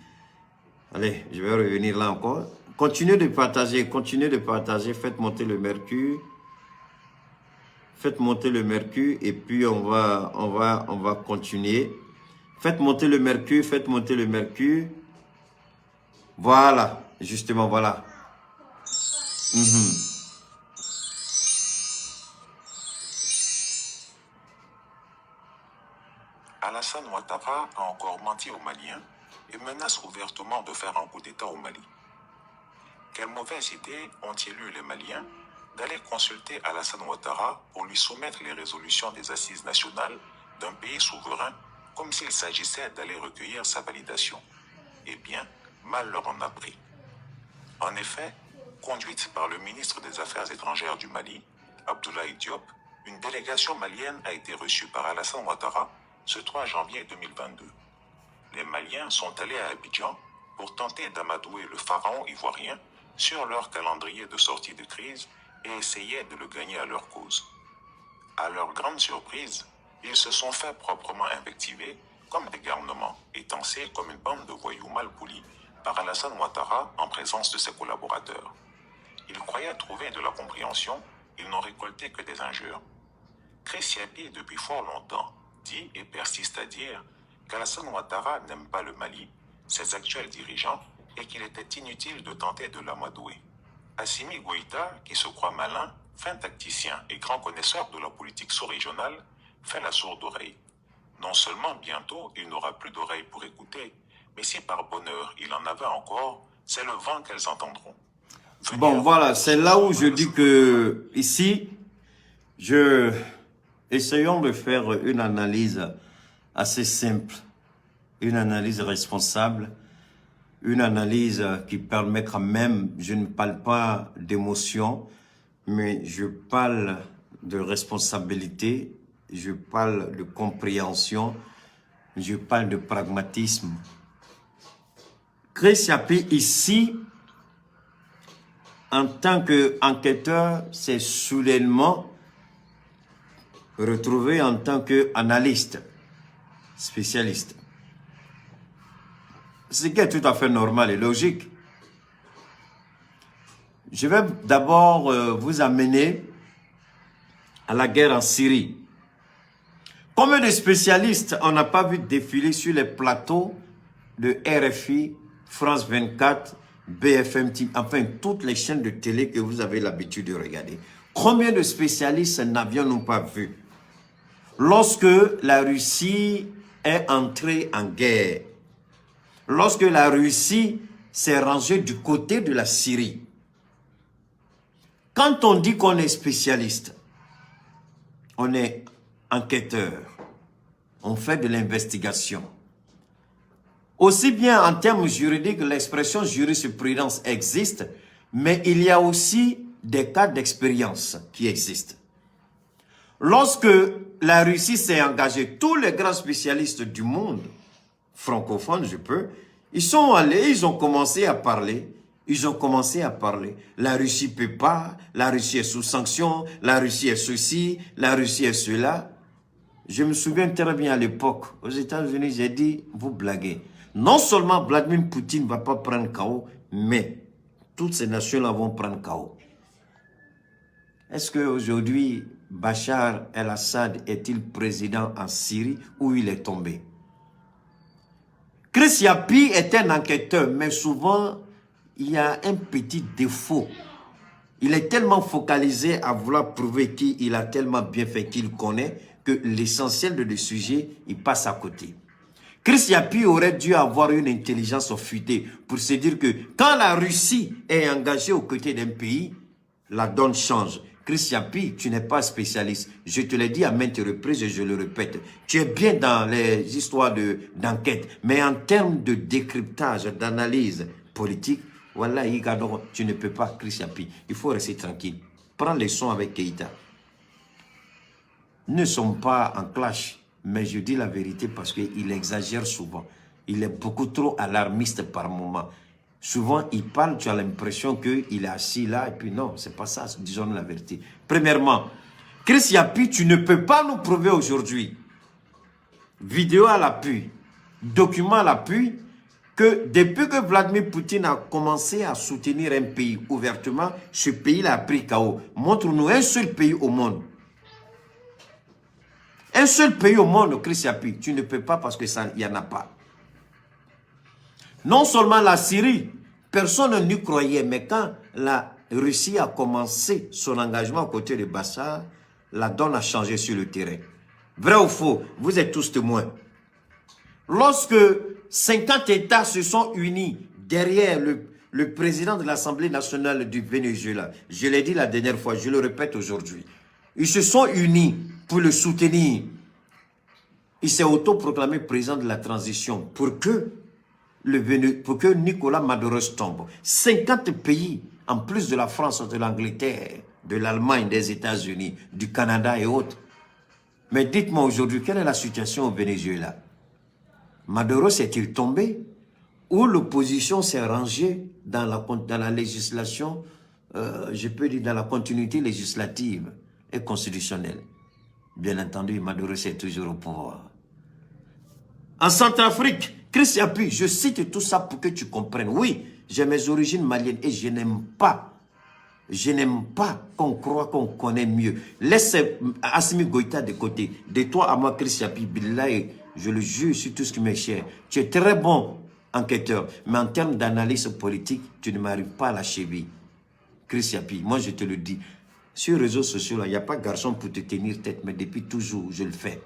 Allez, je vais revenir là encore. Continuez de partager, faites monter le mercure. Faites monter le mercure et puis on va continuer. Faites monter le mercure. Voilà, justement, voilà. Alassane Ouattara a encore menti aux Maliens et menace ouvertement de faire un coup d'État au Mali. Quelle mauvaise idée ont-ils eu les Maliens d'aller consulter Alassane Ouattara pour lui soumettre les résolutions des assises nationales d'un pays souverain comme s'il s'agissait d'aller recueillir sa validation. Eh bien, mal leur en a pris. En effet, conduite par le ministre des Affaires étrangères du Mali, Abdoulaye Diop, une délégation malienne a été reçue par Alassane Ouattara ce 3 janvier 2022. Les Maliens sont allés à Abidjan pour tenter d'amadouer le pharaon ivoirien sur leur calendrier de sortie de crise et essayer de le gagner à leur cause. À leur grande surprise, ils se sont fait proprement invectiver comme des garnements et tancés comme une bande de voyous mal polis par Alassane Ouattara en présence de ses collaborateurs. Ils croyaient trouver de la compréhension, ils n'ont récolté que des injures. Chris Yapi, depuis fort longtemps, dit et persiste à dire qu'Alassane Ouattara n'aime pas le Mali, ses actuels dirigeants, et qu'il était inutile de tenter de l'amadouer. Assimi Goïta, qui se croit malin, fin tacticien et grand connaisseur de la politique sous-régionale, fait la sourde oreille. Non seulement bientôt il n'aura plus d'oreilles pour écouter, mais si par bonheur il en avait encore, c'est le vent qu'elles entendront. Bon, voilà, c'est là où je dis que ici, essayons de faire une analyse assez simple, une analyse responsable, une analyse qui permet quand même, je ne parle pas d'émotion, mais je parle de responsabilité, je parle de compréhension, je parle de pragmatisme. Chris Yapi ici, en tant qu'enquêteur, s'est soudainement retrouvé en tant qu'analyste, spécialiste. Ce qui est tout à fait normal et logique. Je vais d'abord vous amener à la guerre en Syrie. Combien de spécialistes on n'a pas vu défiler sur les plateaux de RFI, France 24, BFM TV, enfin toutes les chaînes de télé que vous avez l'habitude de regarder. Combien de spécialistes n'avions-nous pas vu lorsque la Russie est entrée en guerre? Lorsque la Russie s'est rangée du côté de la Syrie. Quand on dit qu'on est spécialiste, on est enquêteur, on fait de l'investigation. Aussi bien en termes juridiques, l'expression jurisprudence existe, mais il y a aussi des cas d'expérience qui existent. Lorsque la Russie s'est engagée, tous les grands spécialistes du monde, francophones, ils sont allés, ils ont commencé à parler. La Russie ne peut pas, la Russie est sous sanction, la Russie est ceci, la Russie est cela. Je me souviens très bien à l'époque, aux États-Unis, j'ai dit, vous blaguez. Non seulement Vladimir Poutine ne va pas prendre KO, mais toutes ces nations-là vont prendre KO. Est-ce qu'aujourd'hui, Bachar el-Assad est-il président en Syrie ou il est tombé? Chris Yapi est un enquêteur, mais souvent, il y a un petit défaut. Il est tellement focalisé à vouloir prouver qu'il a tellement bien fait qu'il connaît que l'essentiel de le sujet, il passe à côté. Chris Yapi aurait dû avoir une intelligence fuitée pour se dire que quand la Russie est engagée aux côtés d'un pays, la donne change. Chris Yapi, tu n'es pas spécialiste. Je te l'ai dit à maintes reprises et je le répète. Tu es bien dans les histoires d'enquête, mais en termes de décryptage, d'analyse politique, voilà, tu ne peux pas, Chris Yapi. Il faut rester tranquille. Prends les sons avec Keïta. Nous ne sommes pas en clash, mais je dis la vérité parce qu'il exagère souvent. Il est beaucoup trop alarmiste par moment. Souvent, il parle, tu as l'impression qu'il est assis là, et puis non, c'est pas ça, disons la vérité. Premièrement, Chris Yapi, tu ne peux pas nous prouver aujourd'hui, vidéo à l'appui, document à l'appui, que depuis que Vladimir Poutine a commencé à soutenir un pays ouvertement, ce pays-là a pris KO. Montre-nous un seul pays au monde. Un seul pays au monde, Chris Yapi, tu ne peux pas parce que ça, il n'y en a pas. Non seulement la Syrie, personne n'y croyait, mais quand la Russie a commencé son engagement aux côtés de Bachar, la donne a changé sur le terrain. Vrai ou faux, vous êtes tous témoins. Lorsque 50 États se sont unis derrière le président de l'Assemblée nationale du Venezuela, je l'ai dit la dernière fois, je le répète aujourd'hui, ils se sont unis pour le soutenir. Il s'est autoproclamé président de la transition pour que Nicolas Maduro tombe. 50 pays, en plus de la France, de l'Angleterre, de l'Allemagne, des États-Unis, du Canada et autres. Mais dites-moi aujourd'hui, quelle est la situation au Venezuela? Maduro s'est-il tombé ou l'opposition s'est rangée dans la législation, je peux dire dans la continuité législative et constitutionnelle? Bien entendu, Maduro c'est toujours au pouvoir. En Centrafrique, Chris Yapi, je cite tout ça pour que tu comprennes. Oui, j'ai mes origines maliennes et je n'aime pas qu'on croit qu'on connaît mieux. Laisse Assimi Goïta de côté. De toi à moi, Chris Yapi, billahi, je le jure sur tout ce qui m'est cher. Tu es très bon enquêteur, mais en termes d'analyse politique, tu ne m'arrives pas à la cheville. Chris Yapi, moi je te le dis. Sur les réseaux sociaux, il n'y a pas de garçon pour te tenir tête, mais depuis toujours, je le fais.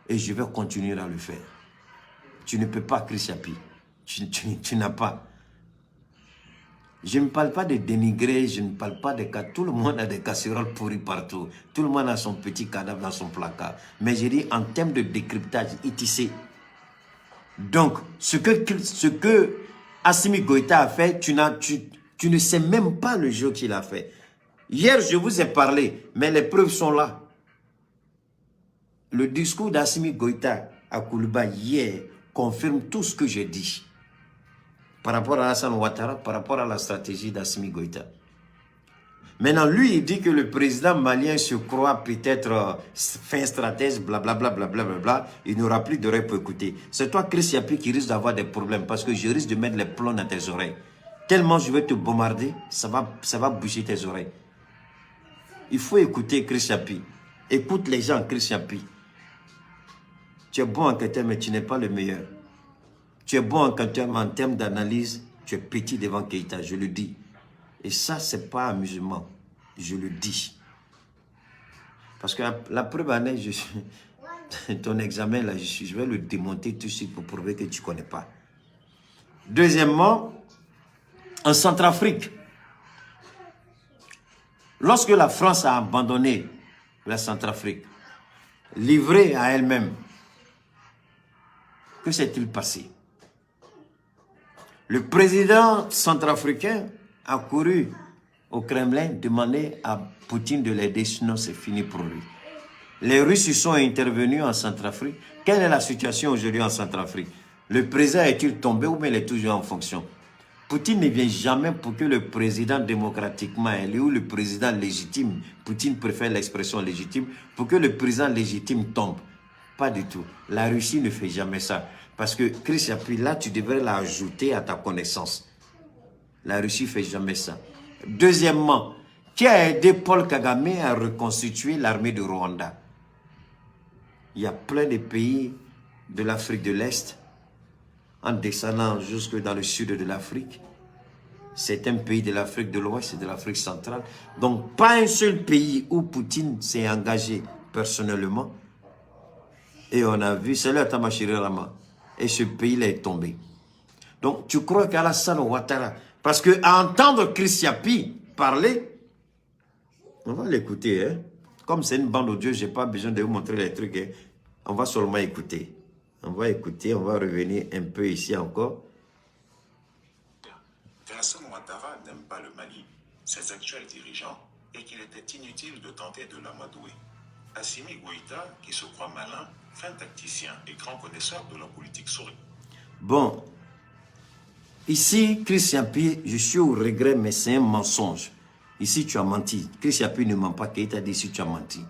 Et je vais continuer à le faire. Tu ne peux pas, Chris Yapi. Tu n'as pas. Je ne parle pas de dénigrer, je ne parle pas de cas. Tout le monde a des casseroles pourries partout. Tout le monde a son petit cadavre dans son placard. Mais je dis en termes de décryptage, etc. Donc, ce que Assimi Goïta a fait, tu ne sais même pas le jeu qu'il a fait. Hier, je vous ai parlé, mais les preuves sont là. Le discours d'Assimi Goïta à Kouliba hier confirme tout ce que j'ai dit par rapport à Hassan Ouattara, par rapport à la stratégie d'Assimi Goïta. Maintenant, lui, il dit que le président malien se croit peut-être fin stratège, blablabla, blablabla, il n'aura plus d'oreilles pour écouter. C'est toi, Chris Yapi, qui risque d'avoir des problèmes parce que je risque de mettre les plombs dans tes oreilles. Tellement je vais te bombarder, ça va bouger tes oreilles. Il faut écouter Chris Yapi. Écoute les gens, Chris Yapi. Tu es bon enquêteur, mais tu n'es pas le meilleur. Tu es bon enquêteur, mais en termes d'analyse, tu es petit devant Keïta, je le dis. Et ça, ce n'est pas amusement. Je le dis. Parce que la preuve année, ton examen, là, je vais le démonter tout de suite pour prouver que tu ne connais pas. Deuxièmement, en Centrafrique, lorsque la France a abandonné la Centrafrique, livrée à elle-même, que s'est-il passé? Le président centrafricain a couru au Kremlin demander à Poutine de l'aider, sinon c'est fini pour lui. Les Russes sont intervenus en Centrafrique. Quelle est la situation aujourd'hui en Centrafrique? Le président est-il tombé ou bien il est toujours en fonction? Poutine ne vient jamais pour que le président démocratiquement élu ou le président légitime, Poutine préfère l'expression légitime, pour que le président légitime tombe. Pas du tout. La Russie ne fait jamais ça. Parce que Chris Yapi, là, tu devrais l'ajouter à ta connaissance. La Russie ne fait jamais ça. Deuxièmement, qui a aidé Paul Kagame à reconstituer l'armée de Rwanda? Il y a plein de pays de l'Afrique de l'Est, en descendant jusque dans le sud de l'Afrique, C'est un pays de l'Afrique de l'Ouest et de l'Afrique centrale. Donc, pas un seul pays où Poutine s'est engagé personnellement. Et on a vu, c'est le Tamashiri Rama. Et ce pays-là est tombé. Donc, tu crois qu'Alassane Ouattara, parce qu'à entendre Chris Yapi parler, on va l'écouter, hein. Comme c'est une bande audio, je n'ai pas besoin de vous montrer les trucs, hein. On va seulement écouter. On va écouter, on va revenir un peu ici encore. Alassane Ouattara n'aime pas le Mali, ses actuels dirigeants, et qu'il était inutile de tenter de l'amadouer. Assimi Goïta, qui se croit malin, fin tacticien et grand connaisseur de la politique souris. Bon, ici, Chris Yapi, je suis au regret, mais c'est un mensonge. Ici, tu as menti. Chris Yapi ne ment pas, Keïta dit ici, tu as menti.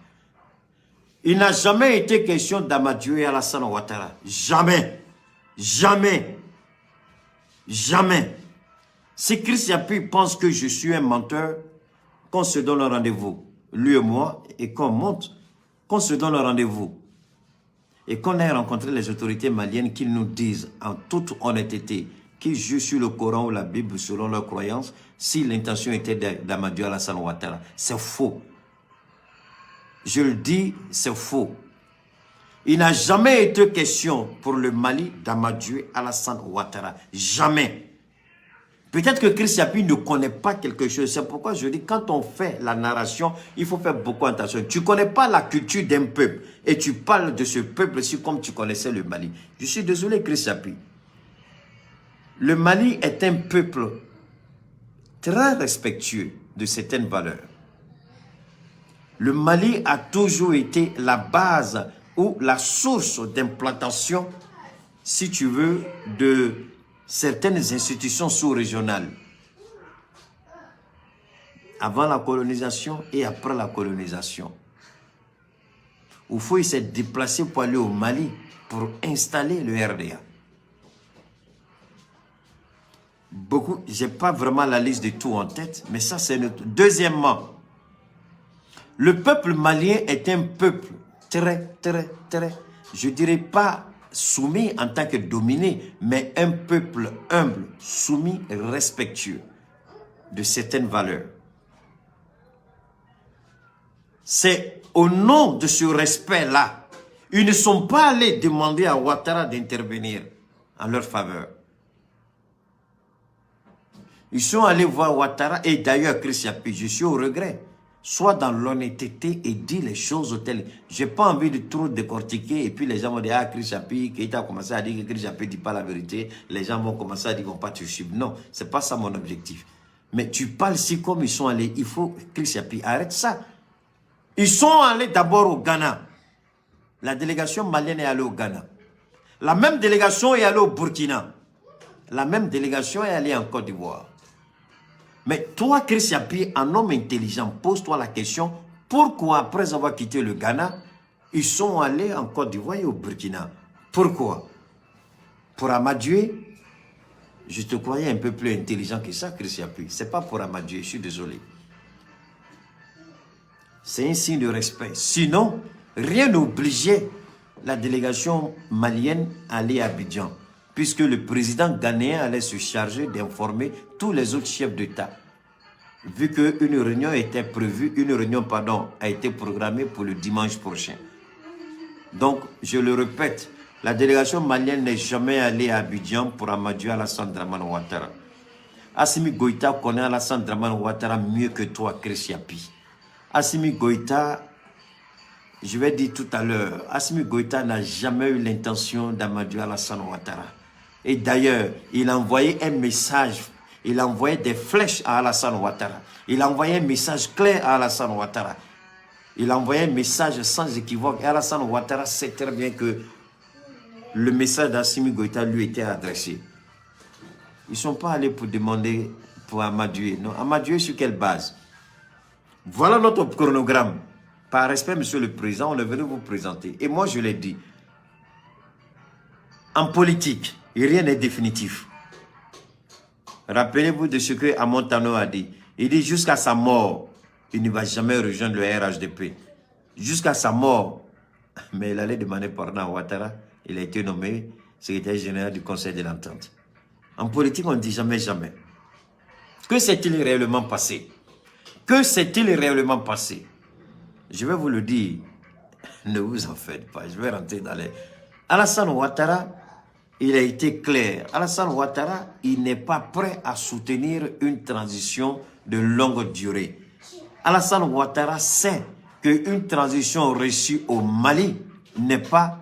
Il n'a jamais été question d'amadouer Alassane Ouattara. Jamais. Jamais. Jamais. Si Chris Yapi pense que je suis un menteur, qu'on se donne un rendez-vous, lui et moi, et qu'on monte, qu'on se donne un rendez-vous, et qu'on ait rencontré les autorités maliennes, qu'ils nous disent en toute honnêteté qu'ils jugent sur le Coran ou la Bible selon leurs croyances, si l'intention était d'amadouer Alassane Ouattara. C'est faux. Je le dis, c'est faux. Il n'a jamais été question pour le Mali d'amadouer Alassane Ouattara. Jamais. Peut-être que Chris Yapi ne connaît pas quelque chose. C'est pourquoi je dis, quand on fait la narration, il faut faire beaucoup attention. Tu ne connais pas la culture d'un peuple et tu parles de ce peuple-ci comme tu connaissais le Mali. Je suis désolé, Chris Yapi. Le Mali est un peuple très respectueux de certaines valeurs. Le Mali a toujours été la base ou la source d'implantation, si tu veux, de certaines institutions sous-régionales. Avant la colonisation et après la colonisation. Oufouille s'est déplacé pour aller au Mali pour installer le RDA. Beaucoup, je n'ai pas vraiment la liste de tout en tête, mais ça c'est notre... Deuxièmement, le peuple malien est un peuple très, je dirais pas soumis en tant que dominé, mais un peuple humble, soumis et respectueux de certaines valeurs. C'est au nom de ce respect-là, ils ne sont pas allés demander à Ouattara d'intervenir en leur faveur. Ils sont allés voir Ouattara et d'ailleurs Chris Yapi, je suis au regret. Soit dans l'honnêteté et dit les choses telles. Je n'ai pas envie de trop décortiquer et puis les gens vont dire, ah, Chris Yapi, Keïta a commencé à dire que Chris Yapi ne dit pas la vérité. Les gens vont commencer à dire qu'ils ne vont pas te suivre. Non, ce n'est pas ça mon objectif. Mais tu parles si comme ils sont allés, il faut, Chris Yapi, arrête ça. Ils sont allés d'abord au Ghana. La délégation malienne est allée au Ghana. La même délégation est allée au Burkina. La même délégation est allée en Côte d'Ivoire. Mais toi, Chris Yapi, un homme intelligent, pose-toi la question, pourquoi après avoir quitté le Ghana, ils sont allés en Côte d'Ivoire et au Burkina? Pourquoi? Pour amadouer? Je te croyais un peu plus intelligent que ça, Chris Yapi. Ce n'est pas pour amadouer, je suis désolé. C'est un signe de respect. Sinon, rien n'obligeait la délégation malienne à aller à Abidjan, puisque le président ghanéen allait se charger d'informer tous les autres chefs d'État. Vu qu'une réunion était prévue, a été programmée pour le dimanche prochain. Donc, je le répète, la délégation malienne n'est jamais allée à Abidjan pour amadouer Alassane Dramane Ouattara. Assimi Goïta connaît Alassane Dramane Ouattara mieux que toi, Chris Yapi. Assimi Goïta, je vais dire tout à l'heure, Assimi Goïta n'a jamais eu l'intention d'amadouer Alassane Ouattara. Et d'ailleurs, il a envoyé un message, il a envoyé des flèches à Alassane Ouattara. Il a envoyé un message clair à Alassane Ouattara. Il a envoyé un message sans équivoque. Et Alassane Ouattara sait très bien que le message d'Assimi Goïta lui était adressé. Ils ne sont pas allés pour demander pour amadouer. Non, amadouer sur quelle base? Voilà notre chronogramme. Par respect, Monsieur le Président, on est venu vous présenter. Et moi, je l'ai dit. En politique, rien n'est définitif. Rappelez-vous de ce que Amontano a dit. Il dit jusqu'à sa mort, il ne va jamais rejoindre le RHDP. Jusqu'à sa mort. Mais il allait demander pardon à Ouattara. Il a été nommé secrétaire général du Conseil de l'Entente. En politique, on ne dit jamais, jamais. Que s'est-il réellement passé? Que s'est-il réellement passé? Je vais vous le dire. Ne vous en faites pas. Je vais rentrer dans les... Alassane Ouattara, il a été clair. Alassane Ouattara, il n'est pas prêt à soutenir une transition de longue durée. Alassane Ouattara sait qu'une transition réussie au Mali n'est pas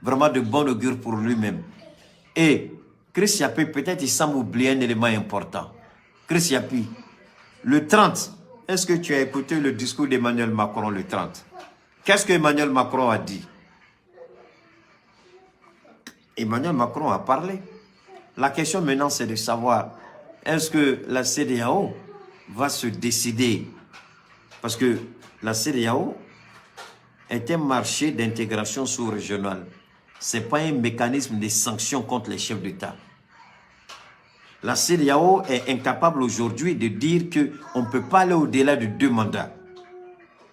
vraiment de bon augure pour lui-même. Et Chris Yapi, peut-être il semble oublier un élément important. Chris Yapi, le 30, est-ce que tu as écouté le discours d'Emmanuel Macron le 30? Qu'est-ce qu'Emmanuel Macron a dit? Emmanuel Macron a parlé. La question maintenant, c'est de savoir, est-ce que la CEDEAO va se décider? Parce que la CEDEAO est un marché d'intégration sous-régionale. Ce n'est pas un mécanisme de sanctions contre les chefs d'État. La CEDEAO est incapable aujourd'hui de dire qu'on ne peut pas aller au-delà de 2 mandats.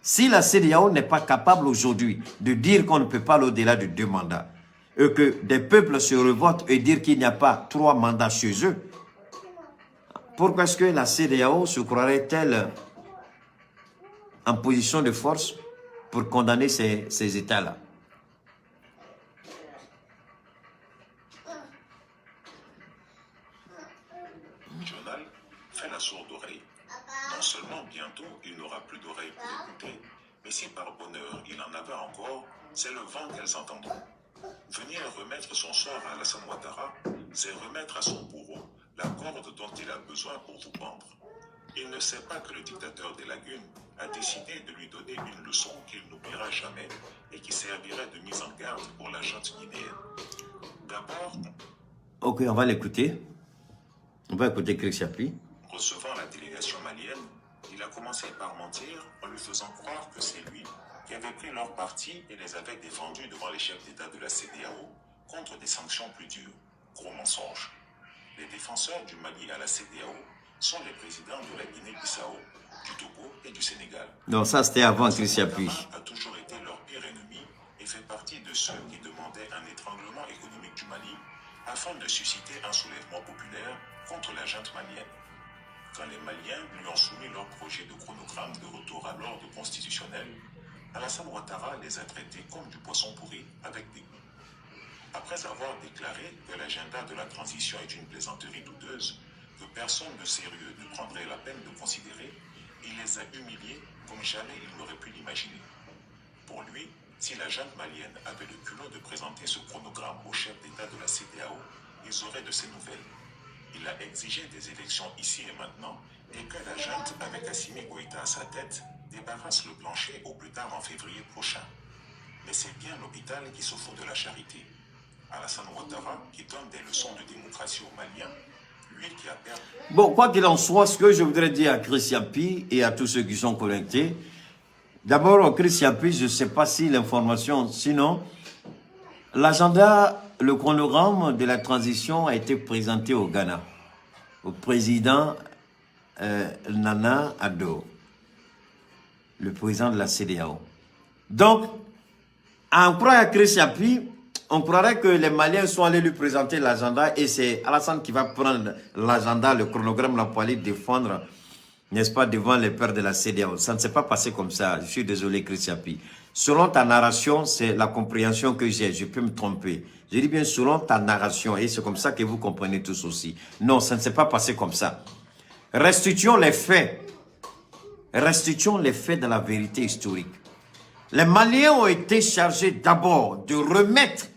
Si la CEDEAO n'est pas capable aujourd'hui de dire qu'on ne peut pas aller au-delà de 2 mandats, et que des peuples se revoltent et dire qu'il n'y a pas 3 mandats chez eux, pourquoi est-ce que la CEDEAO se croirait-elle en position de force pour condamner ces États-là? Fait la sourde oreille. Non seulement bientôt il n'aura plus d'oreilles pour écouter, mais si par bonheur il en avait encore, c'est le vent qu'elles entendront. Venir remettre son sort à Alassane Ouattara, c'est remettre à son bourreau la corde dont il a besoin pour vous pendre. Il ne sait pas que le dictateur des lagunes a décidé de lui donner une leçon qu'il n'oubliera jamais et qui servirait de mise en garde pour la junte guinéenne. D'abord... Ok, on va l'écouter. On va écouter Chris Yapi. Recevant la délégation malienne, il a commencé par mentir en lui faisant croire que c'est lui qui avait pris leur parti et les avait défendus devant les chefs d'État de la CEDEAO contre des sanctions plus dures. Gros mensonge. Les défenseurs du Mali à la CEDEAO sont les présidents de la Guinée-Bissau, du Togo et du Sénégal. Non, ça c'était avant Chris Yapi. A toujours été leur pire ennemi et fait partie de ceux qui demandaient un étranglement économique du Mali afin de susciter un soulèvement populaire contre la junte malienne. Quand les Maliens lui ont soumis leur projet de chronogramme de retour à l'ordre constitutionnel, Alassane Ouattara les a traités comme du poisson pourri avec dégoût. Après avoir déclaré que l'agenda de la transition est une plaisanterie douteuse, que personne de sérieux ne prendrait la peine de considérer, il les a humiliés comme jamais il n'aurait pu l'imaginer. Pour lui, si la junte malienne avait le culot de présenter ce chronogramme au chef d'État de la CEDEAO, ils auraient de ses nouvelles. Il a exigé des élections ici et maintenant et que la junte, avec Assimi Goïta à sa tête, débarrasse le plancher au plus tard en février prochain. Mais c'est bien l'hôpital qui se fout de la charité. Alassane Ouattara, qui donne des leçons de démocratie aux Maliens, lui qui a perdu... Bon, quoi qu'il en soit, ce que je voudrais dire à Chris Yapi et à tous ceux qui sont connectés, d'abord, Chris Yapi, je ne sais pas si l'information, sinon, l'agenda, le chronogramme de la transition a été présenté au Ghana, au président Nana Addo, le président de la CEDEAO. Donc, en croyant à Chris Yapi, on croirait que les Maliens sont allés lui présenter l'agenda et c'est Alassane qui va prendre l'agenda, le chronogramme, là, pour aller défendre, n'est-ce pas, devant les pères de la CEDEAO. Ça ne s'est pas passé comme ça. Je suis désolé, Chris Yapi. Selon ta narration, c'est la compréhension que j'ai. Je peux me tromper. Je dis bien selon ta narration et c'est comme ça que vous comprenez tous aussi. Non, ça ne s'est pas passé comme ça. Restituons les faits. Restituons les faits de la vérité historique. Les Maliens ont été chargés d'abord de remettre,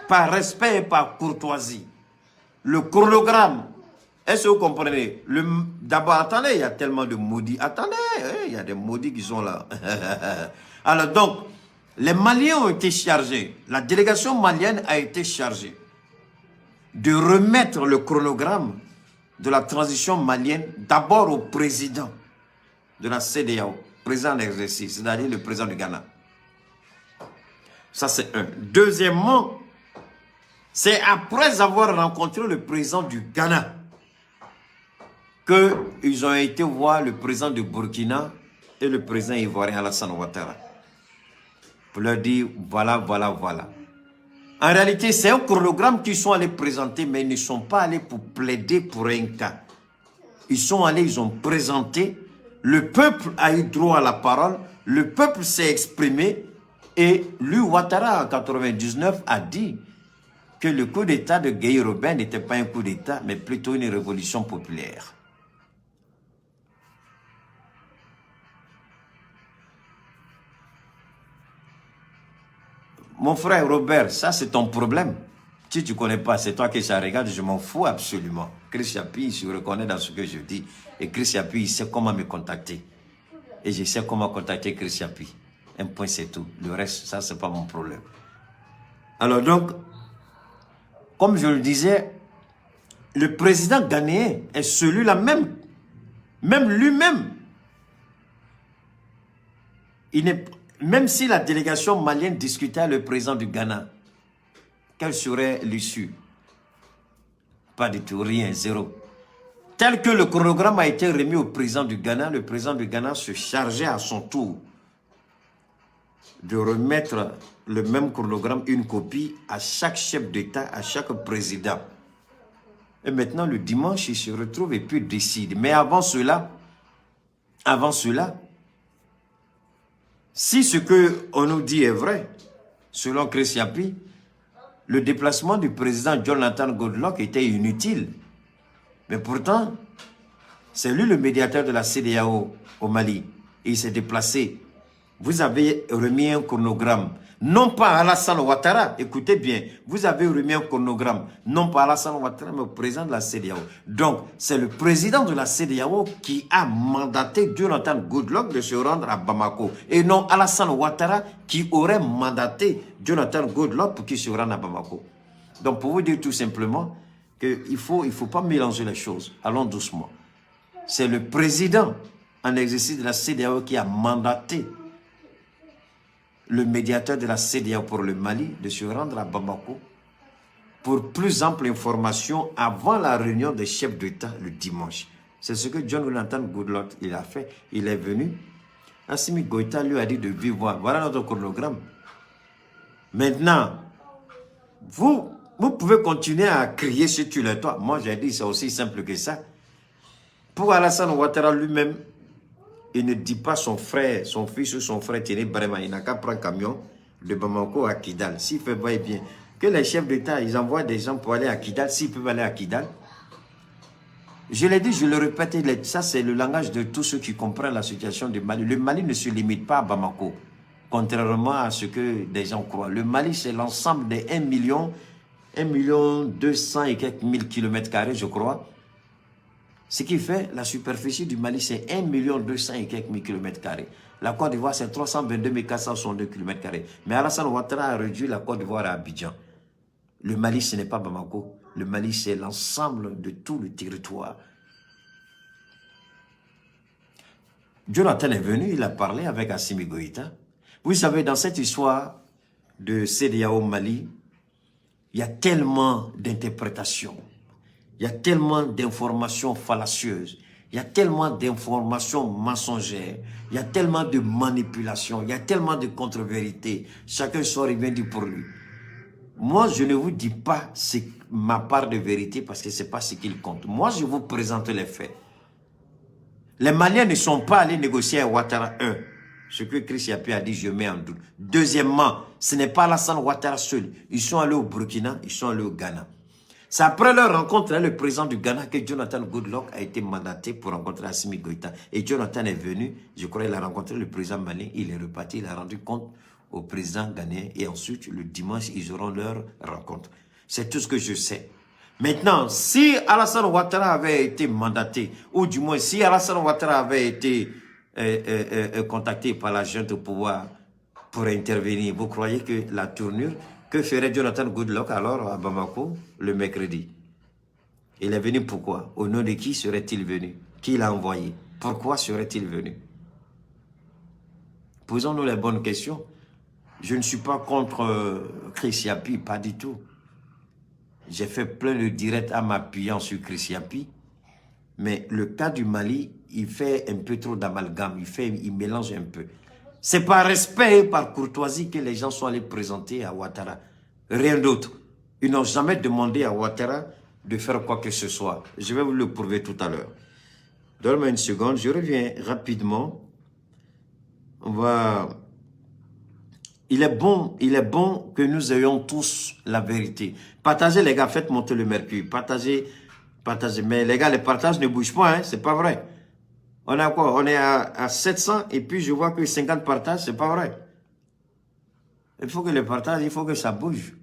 par respect et par courtoisie, le chronogramme. Est-ce que vous comprenez? D'abord, attendez, il y a tellement de maudits. Attendez, il y a des maudits qui sont là. Alors donc, les Maliens ont été chargés, la délégation malienne a été chargée de remettre le chronogramme de la transition malienne d'abord au président de la CEDEAO, président d'exercice, c'est-à-dire le président du Ghana. Ça, c'est un. Deuxièmement, c'est après avoir rencontré le président du Ghana qu'ils ont été voir le président du Burkina et le président ivoirien Alassane Ouattara. Pour leur dire, voilà, voilà, voilà. En réalité, c'est un chronogramme qu'ils sont allés présenter, mais ils ne sont pas allés pour plaider pour un cas. Ils sont allés, ils ont présenté. Le peuple a eu droit à la parole. Le peuple s'est exprimé. Et lui, Ouattara, en 1999, a dit que le coup d'État de Gueye Robin n'était pas un coup d'État, mais plutôt une révolution populaire. Mon frère Robert, ça c'est ton problème. Si tu ne connais pas, c'est toi qui ça regarde, je m'en fous absolument. Chris Yapi, il se reconnaît dans ce que je dis. Et Chris Yapi, il sait comment me contacter. Et je sais comment contacter Chris Yapi. Un point, c'est tout. Le reste, ça, c'est pas mon problème. Alors donc, comme je le disais, le président ghanéen est celui-là même lui-même. Même si la délégation malienne discutait avec le président du Ghana, quelle serait l'issue? Pas du tout, rien, zéro. Tel que le chronogramme a été remis au président du Ghana, le président du Ghana se chargeait à son tour de remettre le même chronogramme, une copie, à chaque chef d'État, à chaque président. Et maintenant, le dimanche, il se retrouve et puis décide. Mais avant cela, si ce qu'on nous dit est vrai, selon Chris Yapi, le déplacement du président Jonathan Goodluck était inutile. Mais pourtant, c'est lui le médiateur de la CEDEAO au Mali. Et il s'est déplacé. Vous avez remis un chronogramme. Non pas à Alassane Ouattara, écoutez bien, vous avez remis un chronogramme, non pas à Alassane Ouattara, mais au président de la CEDEAO. Donc, c'est le président de la CEDEAO qui a mandaté Jonathan Goodluck de se rendre à Bamako. Et non Alassane Ouattara qui aurait mandaté Jonathan Goodluck pour qu'il se rende à Bamako. Donc, pour vous dire tout simplement qu'il ne faut pas mélanger les choses. Allons doucement. C'est le président en exercice de la CEDEAO qui a mandaté le médiateur de la CEDEAO pour le Mali de se rendre à Bamako pour plus ample information avant la réunion des chefs d'État le dimanche. C'est ce que Jonathan Goodluck il a fait. Il est venu. Assimi Goïta lui a dit de vivre. Voilà notre chronogramme. Maintenant, vous pouvez continuer à crier sur tous les toits. Moi, j'ai dit c'est aussi simple que ça. Pour Alassane Ouattara lui-même, il ne dit pas son frère, son fils ou son frère Tiene Barema. Il n'a qu'à prendre un camion de Bamako à Kidal. S'il fait bien, que les chefs d'État, ils envoient des gens pour aller à Kidal, s'ils peuvent aller à Kidal. Je l'ai dit, je le répète, ça c'est le langage de tous ceux qui comprennent la situation du Mali. Le Mali ne se limite pas à Bamako, contrairement à ce que des gens croient. Le Mali, c'est l'ensemble des 1 million 200 et quelques mille kilomètres carrés, je crois. Ce qui fait, la superficie du Mali, c'est 1 200 et quelques mille kilomètres carrés. La Côte d'Ivoire, c'est 322 462 kilomètres carrés. Mais Alassane Ouattara a réduit la Côte d'Ivoire à Abidjan. Le Mali, ce n'est pas Bamako. Le Mali, c'est l'ensemble de tout le territoire. Jonathan est venu, il a parlé avec Assimi Goïta. Vous savez, dans cette histoire de CEDEAO Mali, il y a tellement d'interprétations. Il y a tellement d'informations fallacieuses, il y a tellement d'informations mensongères, il y a tellement de manipulations, il y a tellement de contre-vérités. Chacun sort et vient dire pour lui. Moi, je ne vous dis pas ma part de vérité parce que ce n'est pas ce qu'il compte. Moi, je vous présente les faits. Les Maliens ne sont pas allés négocier à Ouattara 1. Ce que Chris Yapi a dit, je mets en doute. Deuxièmement, ce n'est pas Alassane Ouattara seul. Ils sont allés au Burkina, ils sont allés au Ghana. C'est après leur rencontre avec le président du Ghana que Jonathan Goodluck a été mandaté pour rencontrer Assimi Goïta. Et Jonathan est venu, je crois qu'il a rencontré le président malien, il est reparti, il a rendu compte au président ghanéen. Et ensuite, le dimanche, ils auront leur rencontre. C'est tout ce que je sais. Maintenant, si Alassane Ouattara avait été mandaté, ou du moins si Alassane Ouattara avait été contacté par la junte au pouvoir pour intervenir, vous croyez que la tournure... Que ferait Jonathan Goodluck alors à Bamako le mercredi? Il est venu pourquoi? Au nom de qui serait-il venu? Qui l'a envoyé? Pourquoi serait-il venu? Posons-nous les bonnes questions. Je ne suis pas contre Chris Yapi, pas du tout. J'ai fait plein de directs en m'appuyant sur Chris Yapi. Mais le cas du Mali, il fait un peu trop d'amalgame, il mélange un peu. C'est par respect et par courtoisie que les gens sont allés présenter à Ouattara. Rien d'autre. Ils n'ont jamais demandé à Ouattara de faire quoi que ce soit. Je vais vous le prouver tout à l'heure. Donne-moi une seconde, je reviens rapidement. On va... Il est bon que nous ayons tous la vérité. Partagez les gars, faites monter le mercure. Partagez. Mais les gars, les partages ne bougent pas, hein, c'est pas vrai. On a quoi? On est à 700 et puis je vois que 50 partages, c'est pas vrai. Il faut que les partages, il faut que ça bouge.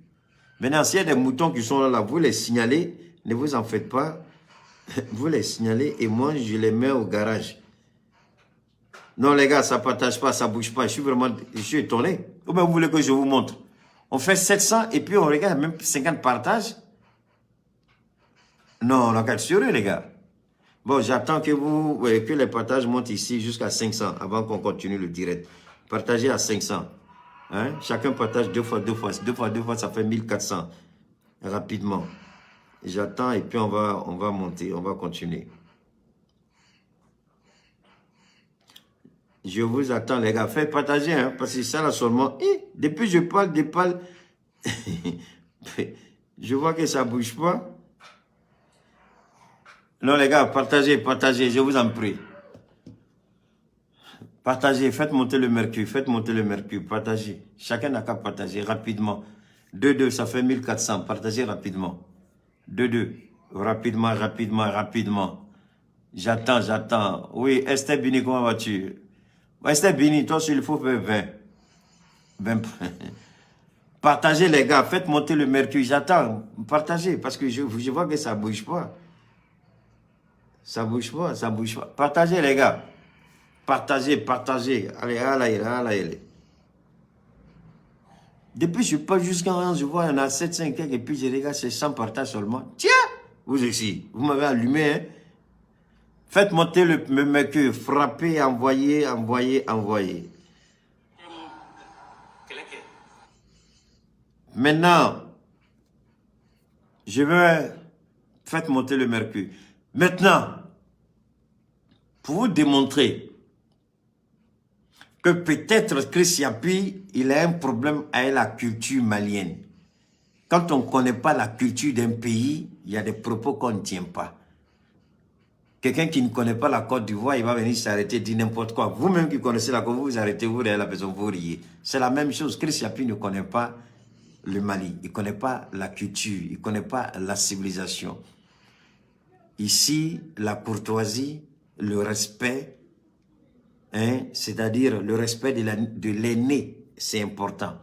Maintenant, s'il y a des moutons qui sont là, vous les signalez, ne vous en faites pas. Vous les signalez et moi, je les mets au garage. Non, les gars, ça ne partage pas, ça ne bouge pas. Je suis étonné. Ou bien vous voulez que je vous montre? On fait 700 et puis on regarde même 50 partages. Non, on a qu'à être sérieux, les gars. Bon, j'attends que les partages montent ici jusqu'à 500 avant qu'on continue le direct. Partagez à 500. Hein? Chacun partage deux fois, ça fait 1400. Rapidement. J'attends et puis on va monter, on va continuer. Je vous attends, les gars. Faites partager, hein, parce que ça là seulement. Depuis je parle, je vois que ça ne bouge pas. Non, les gars, partagez, je vous en prie. Partagez, faites monter le mercure, partagez. Chacun n'a qu'à partager rapidement. 2, ça fait 1400, partagez rapidement. 2, rapidement. J'attends. Oui, Esther Bini, comment vas-tu? Esther Bini, toi, il faut faire 20. Partagez, les gars, faites monter le mercure, j'attends. Partagez, parce que je vois que ça ne bouge pas. Ça bouge pas. Partagez, les gars. Partagez. Allez. Depuis, je passe jusqu'à rien, je vois, il y en a 700 quelques, et puis je regarde, c'est 100 partages seulement. Tiens! Vous aussi, vous m'avez allumé, hein? Faites monter le mercure, frappez, envoyez. Maintenant, je vais... Faites monter le mercure. Maintenant, pour vous démontrer que peut-être Chris Yapi, il a un problème avec la culture malienne. Quand on ne connaît pas la culture d'un pays, il y a des propos qu'on ne tient pas. Quelqu'un qui ne connaît pas la Côte d'Ivoire, il va venir s'arrêter, dire n'importe quoi. Vous-même qui connaissez la Côte, vous vous arrêtez, vous regardez la personne, vous riez. C'est la même chose. Chris Yapi ne connaît pas le Mali, il ne connaît pas la culture, il ne connaît pas la civilisation. Ici, la courtoisie, le respect, hein, c'est-à-dire le respect de l'aîné, c'est important.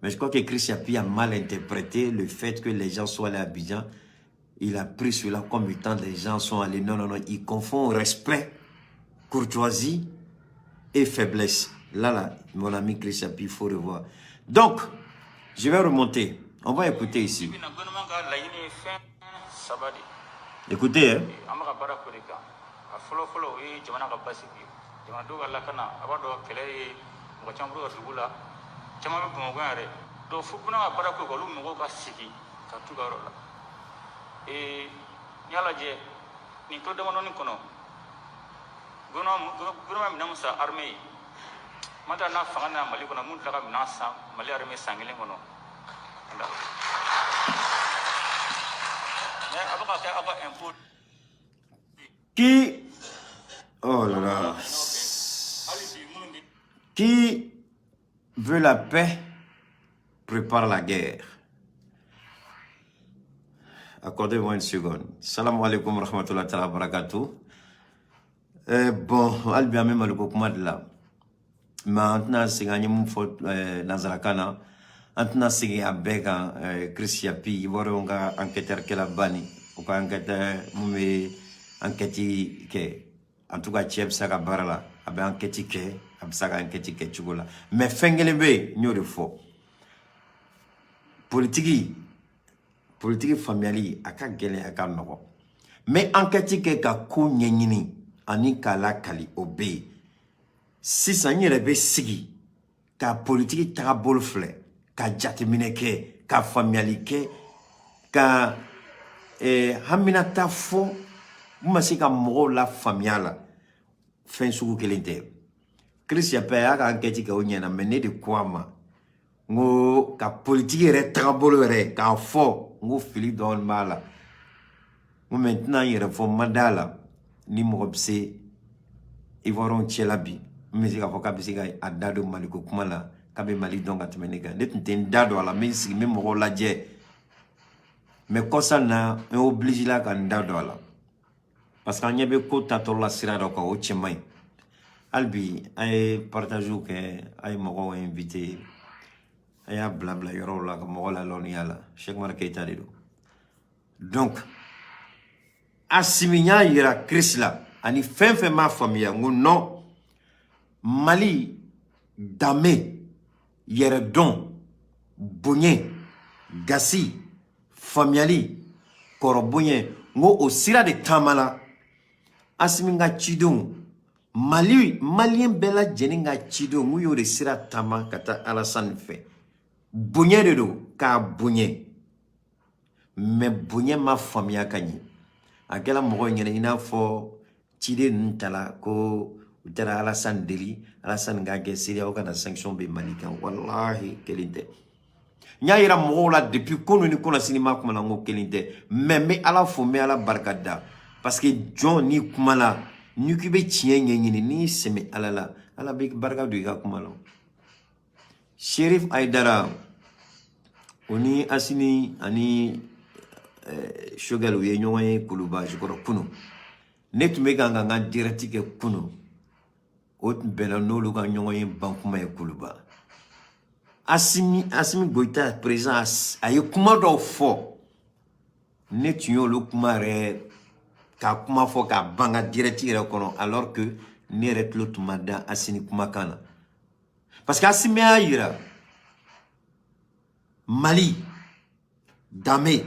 Mais je crois que Chris Yapi a mal interprété le fait que les gens soient allés à Abidjan. Il a pris cela comme étant les gens sont allés. Non. Il confond respect, courtoisie et faiblesse. Là, mon ami Chris Yapi, il faut revoir. Donc, je vais remonter. On va écouter ici. Écoutez, hein. Qui, oh là là, qui veut la paix prépare la guerre. Accordez-moi une seconde. Salam alaikum rahmatullahi wa barakatuh. Bon, Albia même le coupement de là. Maintenant, c'est gagné mon faute dans la cana. Maintenant, c'est gagné avec Chris Yapi. Il va y avoir un enquêteur qui l'a banni. Ou un enquêteur, mais enquête que, en tout cas, Tchèp Saga Barala, avec enquête que, avec Saga enquête que Tchougola. Mais Fengelebe, nous le faut. Politique familiale, à ka gêner à ka nogo. Mais enquête que ka ko nyenyini, ani kala kali obé. Si ça n'y est sigi, ka politique ta bolfle, ka jatemineke, ka familiale, ka haminata fo, masi ka moro la familiale, fin sugu kelente. Chris Yapi a ka enquête ka onyana mené de kwama. Ngo ka politique re trabolo re ka fo ngo fili don mala. Ngo maintenant il reforme madala. ni mɔgɔ bɛ se Ivoirien cɛla bi min bɛ se k'a fɔ k'a bɛ se ka a da don Maliko kuma la k'a bɛ Mali dɔn ka tɛmɛ ne kan ne tun tɛ n da don a la n bɛ n sigi n bɛ mɔgɔw lajɛ mais kɔsa na n obligé la ka n da don a la parce que an ɲɛ bɛ ko tatɔ la sira dɔ kan o cɛ man ɲi hali bi an ye partagew kɛ an ye mɔgɔw invité an y'a bila bila yɔrɔw la ka mɔgɔw lalɔnniya la Cheikh Umar Keita de don donc Assimi y'a yira Chris la ani fɛn fɛn m'a faamuya n ko non Mali danbe yɛrɛdɔn bonya gasi faamuyali kɔrɔbonya n ko o sira de taamala Assimi ka cidenw Malien bɛɛ lajɛlen ka cidenw n ko y'o de sira taama ka taa Alassane fɛ bonya de don k'a bonya mais bonya ma faamuya ka ɲɛ a kɛla mɔgɔw ɲɛna i n'a fɔ ciden ninnu tala ko u taara Alassane deli Alassane ka kɛ CEDEAO ka na sanction bɛ Mali kan wallahi kelen tɛ n y'a yira mɔgɔw la depuis kunu ni kɔnɔ sini ma kuma la n ko kelen tɛ mais n bɛ Ala fo n bɛ Ala barika da parce que jɔn ni kuma la ni k'i bɛ tiɲɛ ɲɛɲini n'i sɛmɛ Ala la Ala bɛ barika don i ka kuma la Sheriff Aïdara o ni Assimi ani Choguel u ye ɲɔgɔn ye Kuluba jukɔrɔ kunu ne tun bɛ ka n ka direct kɛ kunu o tun bɛnna n'olu ka ɲɔgɔn ye bankuma ye Kuluba Assimi Goïta président a ye kuma dɔw fɔ ne tun y'olu kuma yɛrɛ ka kuma fɔ ka ban ka direct yɛrɛ kɔnɔ alors que ne yɛrɛ tulo tun ma da Assimi kumakan na parce que Assimi y'a yira Mali danbe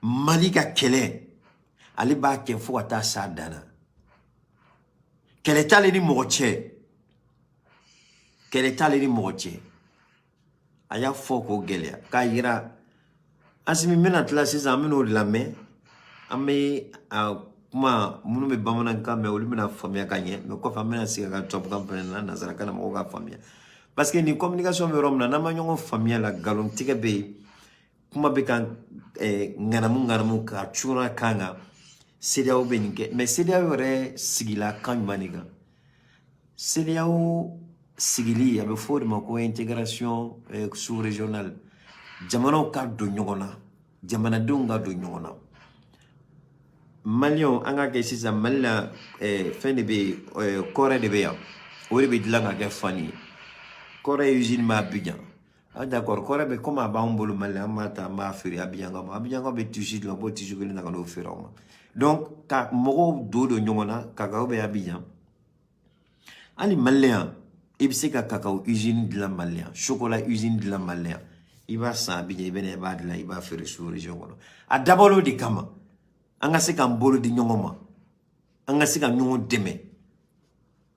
Mali ka kɛlɛ ale b'a kɛ fo ka taa s'a danna kɛlɛ t'ale ni mɔgɔ cɛ a y'a fɔ k'o gɛlɛya k'a yira Assimi bɛna tila sisan an bɛn'o lamɛn an bɛ a kuma minnu bɛ bamanankan mɛn olu bɛna faamuya ka ɲɛ mais kɔfɛ an bɛna sigi ka tubabukan fana na nanzarakan na mɔgɔw ka faamuya parce que ni communication bɛ yɔrɔ min na n'an ma ɲɔgɔn faamuya la nkalon tigɛ bɛ yen kuma bɛ ka ŋanamu ka cura kan kan CEDEAO bɛ nin kɛ mais CEDEAO yɛrɛ sigila kan jumɛn de kan CEDEAO sigili a bɛ fɔ o de ma ko intégration sous-régionale jamanaw ka don ɲɔgɔn na jamanadenw ka don ɲɔgɔn na Maliens an ka kɛ sisan Mali la fɛn de bɛ kɔrɛ de bɛ yan o de bɛ dilan ka kɛ fani ye kɔrɛ usine bɛ Abidjan ah d'accord kɔrɛ bɛ comme a b'anw bolo Mali an b'a ta an b'a feere Abidjan ka bɛ tissu dilan b'o tissu kelen na ka n'o feere aw ma donc ka mɔgɔw don ɲɔgɔn na kakao bɛ Abidjan hali Malien i bɛ se ka kakao usine dilan Malien chocolat usine dilan Malien i b'a san Abidjan i bɛ na i b'a dilan i b'a feere sous région kɔnɔ a dabɔra o de kama an ka se k'an bolo di ɲɔgɔn ma an ka se ka ɲɔgɔn dɛmɛ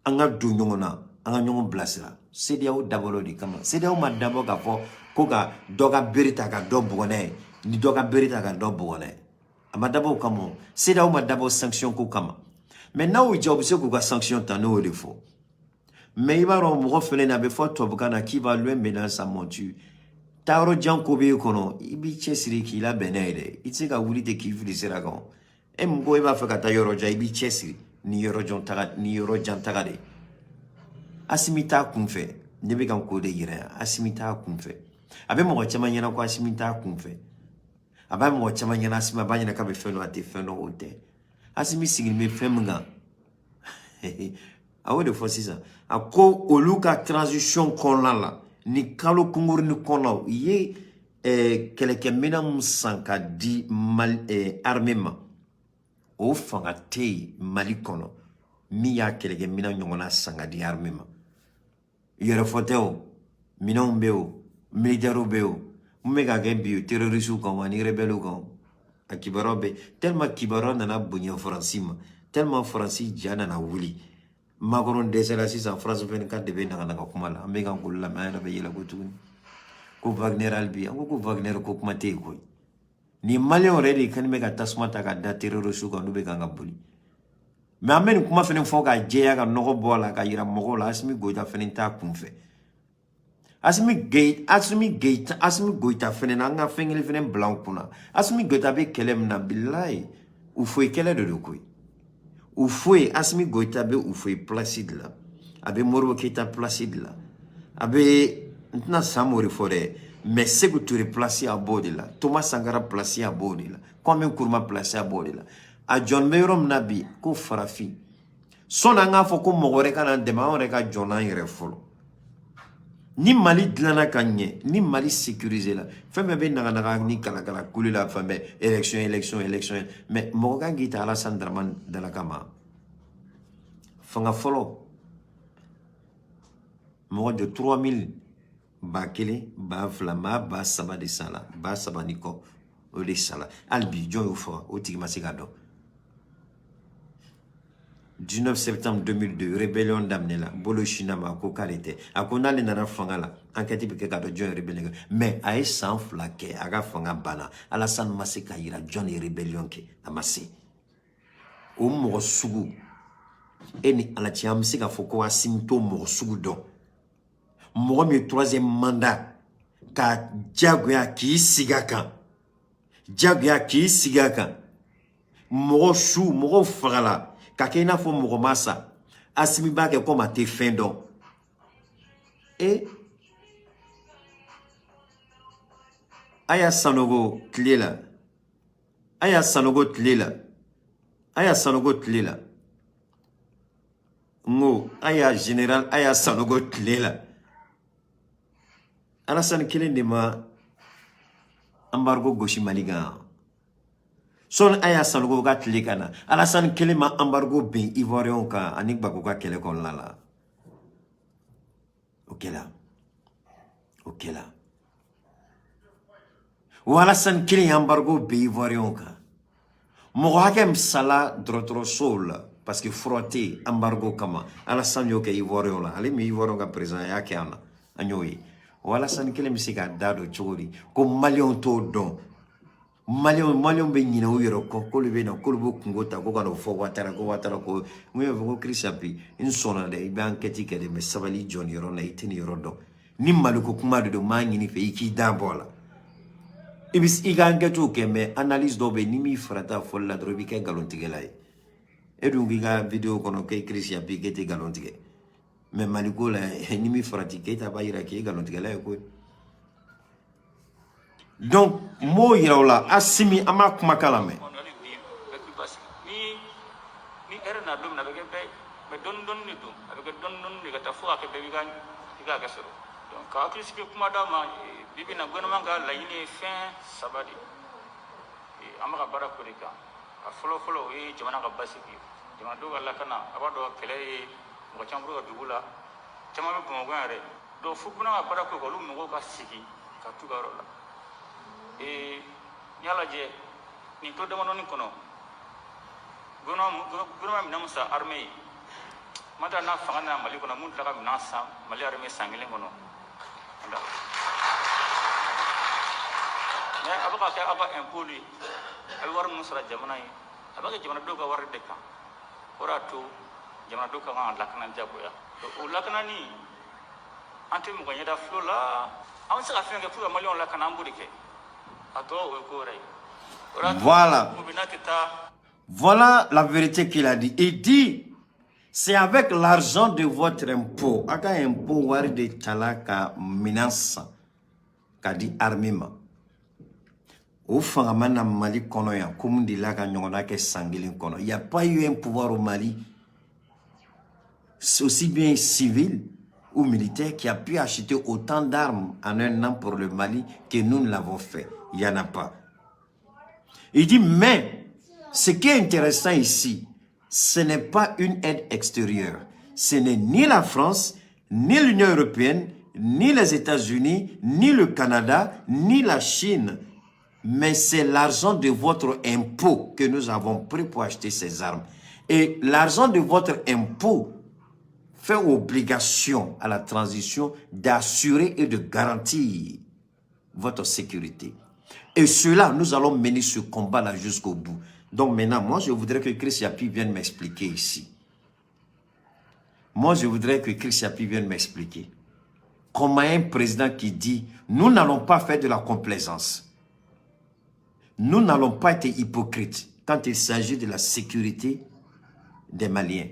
an ka don ɲɔgɔn na an ka ɲɔgɔn bilasira CEDEAO dabɔra o de kama CEDEAO ma dabɔ k'a fɔ ko ka dɔ ka bere ta ka dɔ bugɔ n'a ye ni dɔ ka bere ta ka dɔ bugɔ n'a ye a ma dabɔ o kama CEDEAO ma dabɔ sanction ko kama mais n'aw jɛ u bɛ se k'u ka sanction ta n'o de fɔ mais i b'a dɔn mɔgɔ fɛnɛ na a bɛ fɔ tubabukan na k'i b'a loin maintenant sa monture taa yɔrɔ jan ko b'e kɔnɔ i b'i cɛsiri k'i labɛn n'a ye dɛ i tɛ se ka wuli ten k'i fili sira kan e mun ko e b'a fɛ ka taa yɔrɔ jan i b'i cɛsiri ni yɔrɔ jan taga de Assimi t'a kunfɛ ne bɛ ka ko de yira yan Assimi t'a kunfɛ a bɛ mɔgɔ caman ɲɛna ko Assimi t'a kunfɛ a b'a mɔgɔ caman ɲɛna Assimi a b'a ɲɛna k'a bɛ fɛn dɔ a tɛ fɛn dɔ o tɛ Assimi sigilen bɛ fɛn min kan a y'o de fɔ sisan a ko olu ka transition kɔnɔna la ni kalo kunkurunin kɔnɔ u ye kɛlɛkɛminɛn min san ka di armée ma o fanga tɛ yen Mali kɔnɔ min y'a kɛlɛkɛminɛn ɲɔgɔnna san ka di armée ma yɛrɛfɔ tɛ o minɛnw bɛ o militaires bɛ o mun bɛ ka kɛ bi terroristes kan ani rebelles kan a kibaruyaw bɛ tellement kibaruya nana bonya Faransi ma tellement Faransi ja nana wuli Macron dɛsɛra sisan France 24 de bɛ naga kuma la an bɛ ka ngolo lamɛn an yɛrɛ bɛ yɛlɛ ko tuguni ko Wagner hali bi an ko Wagner ko kuma tɛ yen koyi ni Malien yɛrɛ de kɔni bɛ ka tasuma ta ka da terroristes kan n'u bɛ kan ka boli mais an bɛ nin kuma fɛnɛ fɔ ka jɛya ka nɔgɔ bɔ a la ka yira mɔgɔw la Assimi Goïta fɛnɛ t'a kunfɛ Assimi Goïta fɛnɛ na an ka fɛn kelen fɛnɛ bila an kunna Assimi Goïta bɛ kɛlɛ min na bilahi u foyi kɛlɛ de don koyi Oufoui, Asmi Goïta be Oufoui Placide là. Abe Moro Keita Placide là. Abe Ntna Samori Forêt. Mais c'est que tu es placé à bord là. Thomas Sankara placé à bord là. Combien Kourma placé à bord là. A John Mayrom Nabi, ko Farafi. Son anga fo ko mogore kana dema on reka John yere folo. Ni Mali dlana kanye, ni Mali sécurisé là. Femme be naga ni kala kuli la femme élection. Mais moga gita ala sandraman de la kama. Fanga folo. Moga de 3000 ba kele, ba flama, ba saba de sala, ba saba niko, o de sala. Albi, John Oufo, o tigmasigado. 19 septembre 2002, rébellion d'Amnela, Bolo Shinama, Kokarete, Akona le Nara Fangala, enquête piqué de John Rébellion, mais à sans flaqué, Aga Fanga Bana, Alassane Maseka ira John et Rébellion qui amassé. Au Morsugu, et ni Alatiam Sega Foko a Sinto Morsugu don. Mon troisième mandat, ka Jaguya ki Sigaka. Jaguya ki Sigaka. Moro chou, moro frala. Kakena fo moro massa. Asimi bake comme a te fin don. Et Aya Sanogo Tlela. Aya Sanogo Tlela. Aya Sanogo Tlela. Ngo, Aya Général Aya Sanogo Tlela. Alassane Kelen de ma embargo gauche maligan. Son aya sanogo ga tlikana. Alassane Kelen ma embargo ben ivoirion ka anik bagoga kele kon lala. Ok là. Ou Alassane Kelen embargo ben ivoirion ka. Mo hakem sala drotro sol parce que frotter embargo kama. Alassane yo ke ivoirion la. Ale mi ivoirion ka présent ya ke ana. Anyoyi. Voilà ça ne me sika dado chori ko malion to don malion be nyina uyero ko le be na ko bo kungota ko kana fo watara ko muye ko krisapi insona de be enquête ke de me sabali John yoro na itini yoro do ni maluko kuma do manyi ni fe iki dabola ibis iga enquête ke me analyse do be ni mi frata fo la drobi ke galontigela e dungi ga video kono ke krisapi ke te galontigela. Mais Maliko la ennemi pratiqué ta ba iraki galontigala ko. Donc mo yiraula asimi ama kuma kala me. Ni era na dum na be be don ni dum avec don ni gata fo ak be ga ga soro. Donc ka akli sibe kuma da ma bibi na gouvernement ga la yini fin sabadi. Amaka bara ko rika. A folo e jamana ga basiki. Jamana do ga la kana abado kele mo chambro ga dugula chama be mo gare do fukuna ga bara ko lu mo ga sigi ka tu ga rola nyala je ni to demano ni kono gono mi namusa armée mata na fanga na mali kono mun taka mi nasa mali armée sangile kono anda ne abaka ka aba impoli ay war musra jamana yi abaka jamana do ga war de kan ora to jamana do ka ngala kana jaboya o lakana ni ante mo ganya da flola on se rafine que pour mali on lakana mbudike ato o ko ray voilà la vérité qu'il a dit. Il dit c'est avec l'argent de votre impôt aka impôt wari de talaka minansa ka di armement au fangamana Mali kono ya kumundi laka nyongona ke sangilin kono. Il n'y a pas eu un pouvoir au Mali aussi bien civil ou militaire qui a pu acheter autant d'armes en un an pour le Mali que nous ne l'avons fait. Il n'y en a pas. Il dit, mais ce qui est intéressant ici, ce n'est pas une aide extérieure. Ce n'est ni la France, ni l'Union européenne, ni les États-Unis, ni le Canada, ni la Chine. Mais c'est l'argent de votre impôt que nous avons pris pour acheter ces armes. Et l'argent de votre impôt fait obligation à la transition d'assurer et de garantir votre sécurité. Et cela, nous allons mener ce combat-là jusqu'au bout. Donc maintenant, moi, je voudrais que Chris Yapi vienne m'expliquer ici. Moi, je voudrais que Chris Yapi vienne m'expliquer comment un président qui dit « Nous n'allons pas faire de la complaisance. Nous n'allons pas être hypocrites quand il s'agit de la sécurité des Maliens.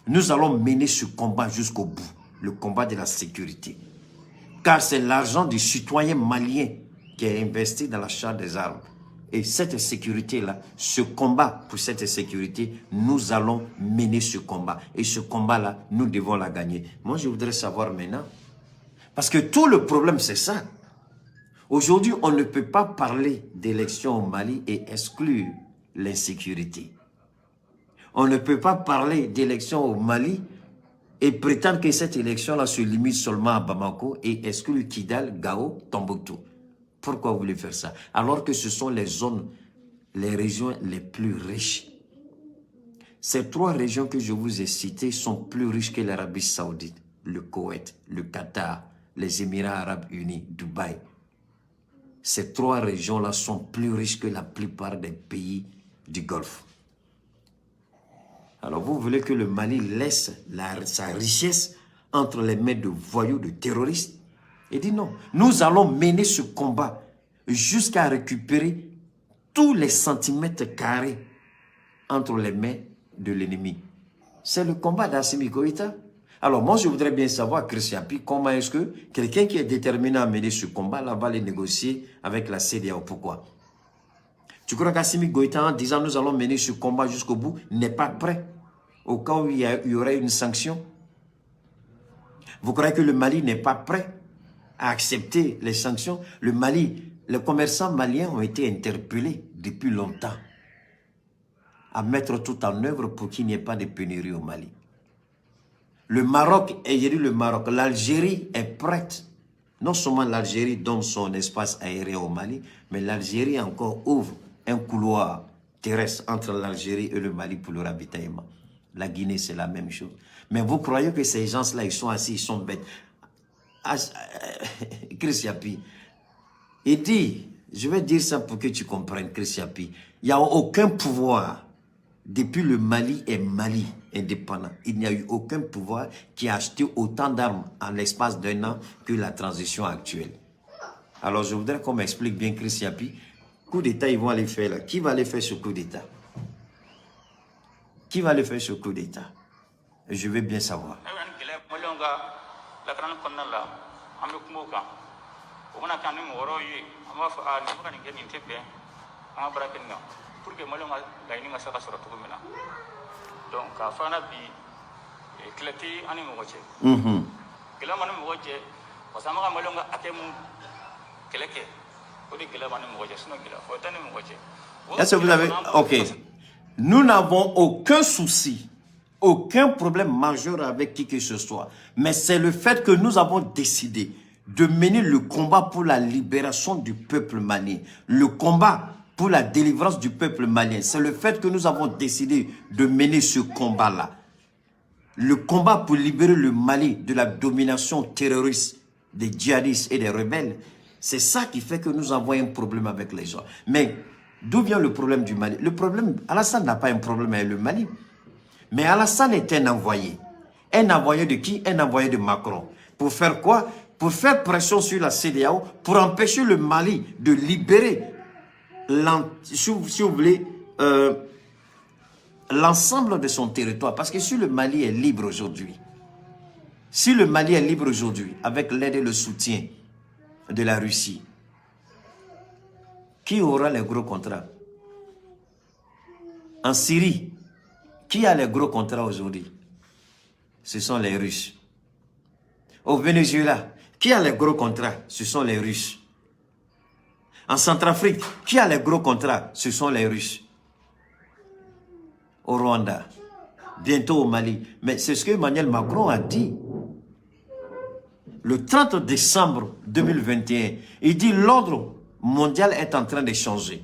Nous allons mener ce combat jusqu'au bout, le combat de la sécurité. Car c'est l'argent du citoyen malien qui est investi dans l'achat des armes. Et cette sécurité-là, ce combat pour cette sécurité, nous allons mener ce combat. Et ce combat-là, nous devons la gagner. Moi, je voudrais savoir maintenant, parce que tout le problème, c'est ça. Aujourd'hui, on ne peut pas parler d'élection au Mali et exclure l'insécurité. On ne peut pas parler d'élection au Mali et prétendre que cette élection-là se limite seulement à Bamako et exclure Kidal, Gao, Tombouctou. Pourquoi vous voulez faire ça? Alors que ce sont les zones, les régions les plus riches. Ces trois régions que je vous ai citées sont plus riches que l'Arabie Saoudite, le Koweït, le Qatar, les Émirats Arabes Unis, Dubaï. Ces trois régions-là sont plus riches que la plupart des pays du Golfe. Alors vous voulez que le Mali laisse sa richesse entre les mains de voyous, de terroristes? Il dit non, nous allons mener ce combat jusqu'à récupérer tous les centimètres carrés entre les mains de l'ennemi. C'est le combat d'Assimi Goïta. Alors moi je voudrais bien savoir, Chris Yapi, comment est-ce que quelqu'un qui est déterminé à mener ce combat-là va les négocier avec la CEDEAO? Pourquoi? Tu crois qu'Assimi Goïta, en disant nous allons mener ce combat jusqu'au bout, n'est pas prêt au cas où il y aurait une sanction? Vous croyez que le Mali n'est pas prêt à accepter les sanctions? Le Mali, les commerçants maliens ont été interpellés depuis longtemps à mettre tout en œuvre pour qu'il n'y ait pas de pénurie au Mali. Le Maroc, et j'ai dit le Maroc, l'Algérie est prête. Non seulement l'Algérie donne son espace aérien au Mali, mais l'Algérie encore ouvre un couloir terrestre entre l'Algérie et le Mali pour le ravitaillement. La Guinée, c'est la même chose. Mais vous croyez que ces gens-là, ils sont assis, ils sont bêtes? Chris Yapi, il dit, je vais dire ça pour que tu comprennes, Chris Yapi, il n'y a aucun pouvoir, depuis le Mali est Mali indépendant, il n'y a eu aucun pouvoir qui a acheté autant d'armes en l'espace d'un an que la transition actuelle. Alors je voudrais qu'on m'explique bien, Chris Yapi, coup d'État ils vont aller faire là. Qui va aller faire ce coup d'État? Qui va aller faire ce coup d'État? Je veux bien savoir. Est-ce que vous avez... Ok. Nous n'avons aucun souci, aucun problème majeur avec qui que ce soit. Mais c'est le fait que nous avons décidé de mener le combat pour la libération du peuple malien. Le combat pour la délivrance du peuple malien. C'est le fait que nous avons décidé de mener ce combat-là. Le combat pour libérer le Mali de la domination terroriste des djihadistes et des rebelles. C'est ça qui fait que nous avons un problème avec les gens. Mais d'où vient le problème du Mali? Le problème, Alassane n'a pas un problème avec le Mali. Mais Alassane est un envoyé. Un envoyé de qui? Un envoyé de Macron. Pour faire quoi? Pour faire pression sur la CEDEAO, pour empêcher le Mali de libérer, si vous voulez, l'ensemble de son territoire. Parce que si le Mali est libre aujourd'hui, avec l'aide et le soutien de la Russie, qui aura les gros contrats? En Syrie, qui a les gros contrats aujourd'hui? Ce sont les Russes. Au Venezuela, qui a les gros contrats? Ce sont les Russes. En Centrafrique, qui a les gros contrats? Ce sont les Russes. Au Rwanda, bientôt au Mali. Mais c'est ce que Emmanuel Macron a dit. Le 30 décembre 2021, il dit l'ordre mondial est en train de changer.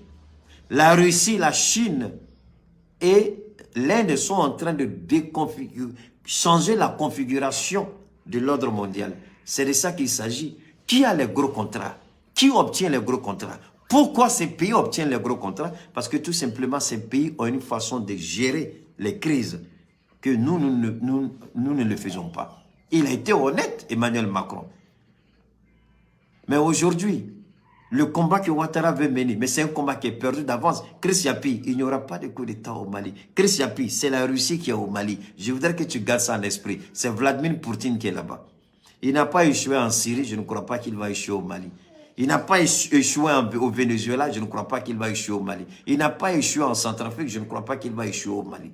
La Russie, la Chine et l'Inde sont en train de changer la configuration de l'ordre mondial. C'est de ça qu'il s'agit. Qui a les gros contrats? Qui obtient les gros contrats? Pourquoi ces pays obtiennent les gros contrats? Parce que tout simplement, ces pays ont une façon de gérer les crises que nous ne le faisons pas. Il a été honnête, Emmanuel Macron. Mais aujourd'hui, Le combat que Ouattara veut mener, mais c'est un combat qui est perdu d'avance. Chris Yapi, il n'y aura pas de coup d'État au Mali. Chris Yapi, c'est la Russie qui est au Mali. Je voudrais que tu gardes ça en esprit. C'est Vladimir Poutine qui est là-bas. Il n'a pas échoué en Syrie, je ne crois pas qu'il va échouer au Mali. Il n'a pas échoué au Venezuela, je ne crois pas qu'il va échouer au Mali. Il n'a pas échoué en Centrafrique, je ne crois pas qu'il va échouer au Mali.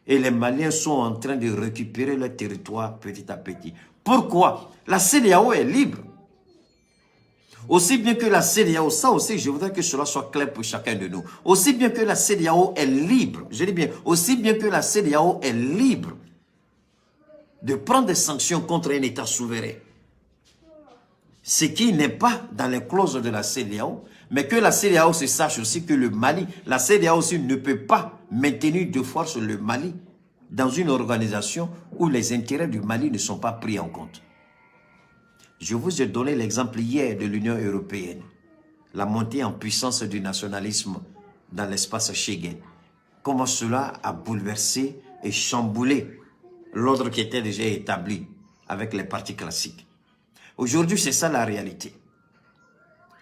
Et les Maliens sont en train de récupérer leur territoire petit à petit. Pourquoi? La CEDEAO est libre. Aussi bien que la CEDEAO, ça aussi, je voudrais que cela soit clair pour chacun de nous. Aussi bien que la CEDEAO est libre, je dis bien, aussi bien que la CEDEAO est libre de prendre des sanctions contre un État souverain. Ce qui n'est pas dans les clauses de la CEDEAO, mais que la CEDEAO se sache aussi que le Mali, la CEDEAO aussi ne peut pas maintenir de force le Mali dans une organisation où les intérêts du Mali ne sont pas pris en compte. Je vous ai donné l'exemple hier de l'Union européenne, la montée en puissance du nationalisme dans l'espace Schengen. Comment cela a bouleversé et chamboulé l'ordre qui était déjà établi avec les partis classiques. Aujourd'hui, c'est ça la réalité.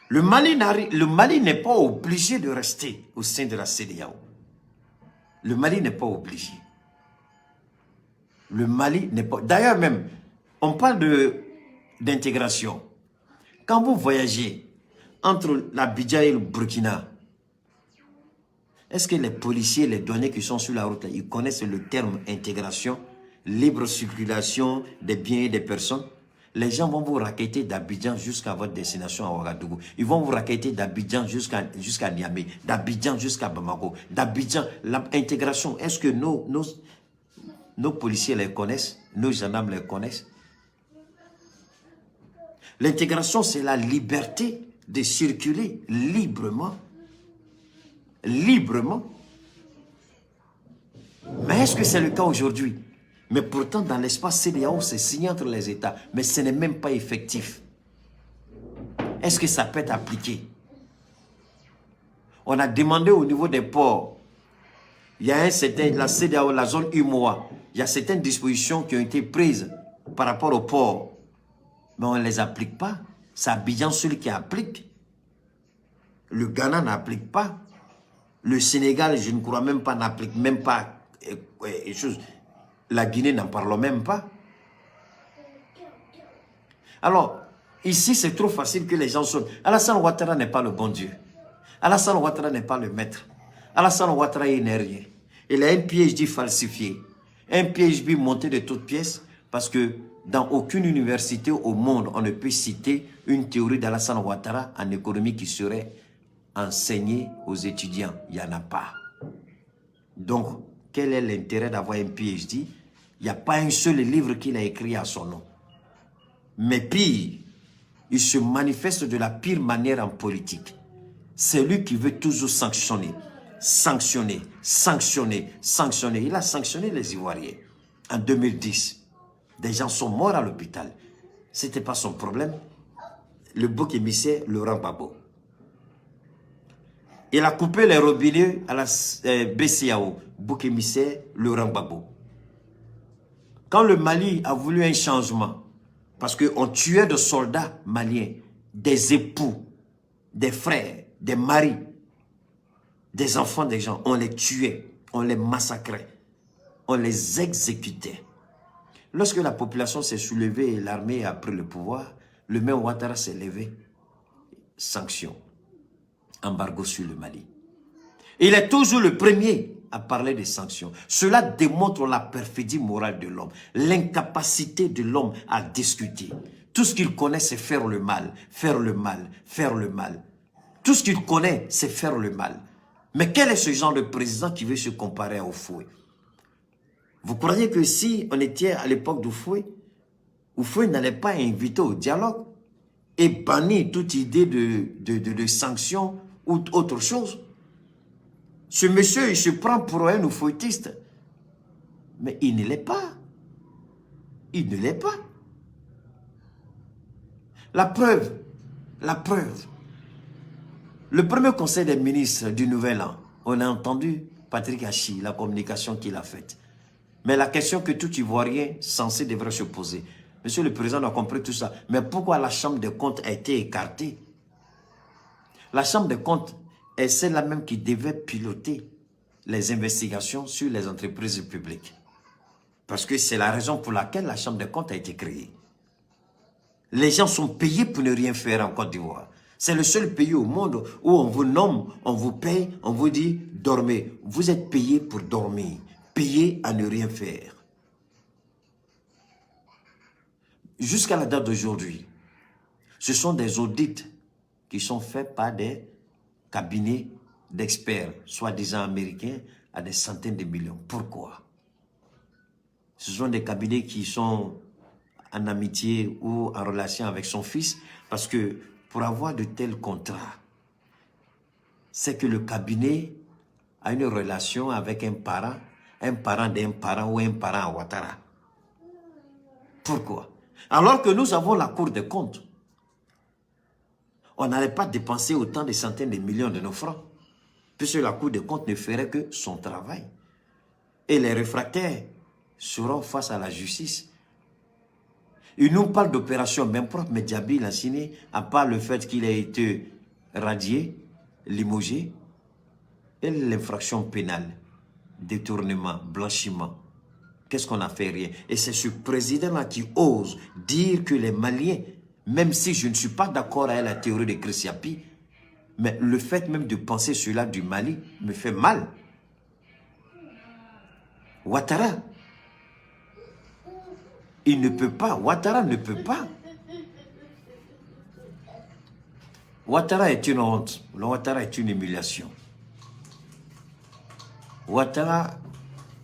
Le Mali n'est pas obligé de rester au sein de la CEDEAO. Le Mali n'est pas obligé. Le Mali n'est pas... D'ailleurs même, on parle d'intégration. Quand vous voyagez entre l'Abidjan et le Burkina, est-ce que les policiers, les douaniers qui sont sur la route, là, ils connaissent le terme intégration, libre circulation des biens et des personnes? Les gens vont vous raqueter d'Abidjan jusqu'à votre destination à Ouagadougou. Ils vont vous raqueter d'Abidjan jusqu'à Niamey, d'Abidjan jusqu'à Bamako, d'Abidjan. L'intégration, est-ce que nos policiers les connaissent? Nos gendarmes les connaissent? L'intégration, c'est la liberté de circuler librement. Librement. Mais est-ce que c'est le cas aujourd'hui? Mais pourtant, dans l'espace CEDEAO, c'est signé entre les États. Mais ce n'est même pas effectif. Est-ce que ça peut être appliqué? On a demandé au niveau des ports. Il y a la CEDEAO, la zone UMOA. Il y a certaines dispositions qui ont été prises par rapport aux ports. Mais on ne les applique pas. C'est Abidjan celui qui applique. Le Ghana n'applique pas. Le Sénégal, je ne crois même pas, n'applique même pas les choses. La Guinée n'en parle même pas. Alors, ici, c'est trop facile que les gens sont... Alassane Ouattara n'est pas le bon Dieu. Alassane Ouattara n'est pas le maître. Alassane Ouattara, il n'est rien. Il a un PhD falsifié. Un PhD monté de toutes pièces parce que dans aucune université au monde, on ne peut citer une théorie d'Alassane Ouattara en économie qui serait enseignée aux étudiants. Il n'y en a pas. Donc, quel est l'intérêt d'avoir un PhD? Il n'y a pas un seul livre qu'il a écrit à son nom. Mais pire, il se manifeste de la pire manière en politique. C'est lui qui veut toujours sanctionner, sanctionner, sanctionner, sanctionner. Il a sanctionné les Ivoiriens en 2010. Des gens sont morts à l'hôpital. Ce n'était pas son problème. Le bouc émissaire, Laurent Gbagbo. Il a coupé les robinets à la BCAO, bouc émissaire, Laurent Gbagbo. Quand le Mali a voulu un changement, parce qu'on tuait des soldats maliens, des époux, des frères, des maris, des enfants des gens, on les tuait, on les massacrait, on les exécutait. Lorsque la population s'est soulevée et l'armée a pris le pouvoir, le même Ouattara s'est levé. Sanctions, embargo sur le Mali. Il est toujours le premier à parler des sanctions. Cela démontre la perfidie morale de l'homme, l'incapacité de l'homme à discuter. Tout ce qu'il connaît, c'est faire le mal, faire le mal, faire le mal. Tout ce qu'il connaît, c'est faire le mal. Mais quel est ce genre de président qui veut se comparer à Houphouët? Vous croyez que si on était à l'époque d'Houphouët, Houphouët n'allait pas inviter au dialogue et bannir toute idée de sanctions ou autre chose? Ce monsieur, il se prend pour un Houphouëtiste. Mais il ne l'est pas. Il ne l'est pas. La preuve. Le premier conseil des ministres du Nouvel An, on a entendu Patrick Hachi, la communication qu'il a faite. Mais la question que tout Ivoirien censé devrait se poser, monsieur le président a compris tout ça, mais pourquoi la Chambre des comptes a été écartée? La Chambre des comptes est celle-là même qui devait piloter les investigations sur les entreprises publiques. Parce que c'est la raison pour laquelle la Chambre des comptes a été créée. Les gens sont payés pour ne rien faire en Côte d'Ivoire. C'est le seul pays au monde où on vous nomme, on vous paye, on vous dit « dormez ». Vous êtes payés pour dormir, payés à ne rien faire. Jusqu'à la date d'aujourd'hui, ce sont des audits qui sont faits par des cabinets d'experts, soi-disant américains, à des centaines de millions. Pourquoi? Ce sont des cabinets qui sont en amitié ou en relation avec son fils, parce que pour avoir de tels contrats, c'est que le cabinet a une relation avec un parent d'un parent ou un parent à Ouattara. Pourquoi? Alors que nous avons la Cour des comptes, on n'allait pas dépenser autant de centaines de millions de nos francs, puisque la Cour des comptes ne ferait que son travail. Et les réfractaires seront face à la justice. Il nous parle d'opération même propre, mais Diaby l'a signé, à part le fait qu'il a été radié, limogé, et l'infraction pénale, détournement, blanchiment. Qu'est-ce qu'on a fait? Rien. Et c'est ce président-là qui ose dire que les Maliens, même si je ne suis pas d'accord avec la théorie de Christiapi, mais le fait même de penser cela du Mali me fait mal. Ouattara, il ne peut pas. Ouattara ne peut pas. Ouattara est une honte. Ouattara est une humiliation. Ouattara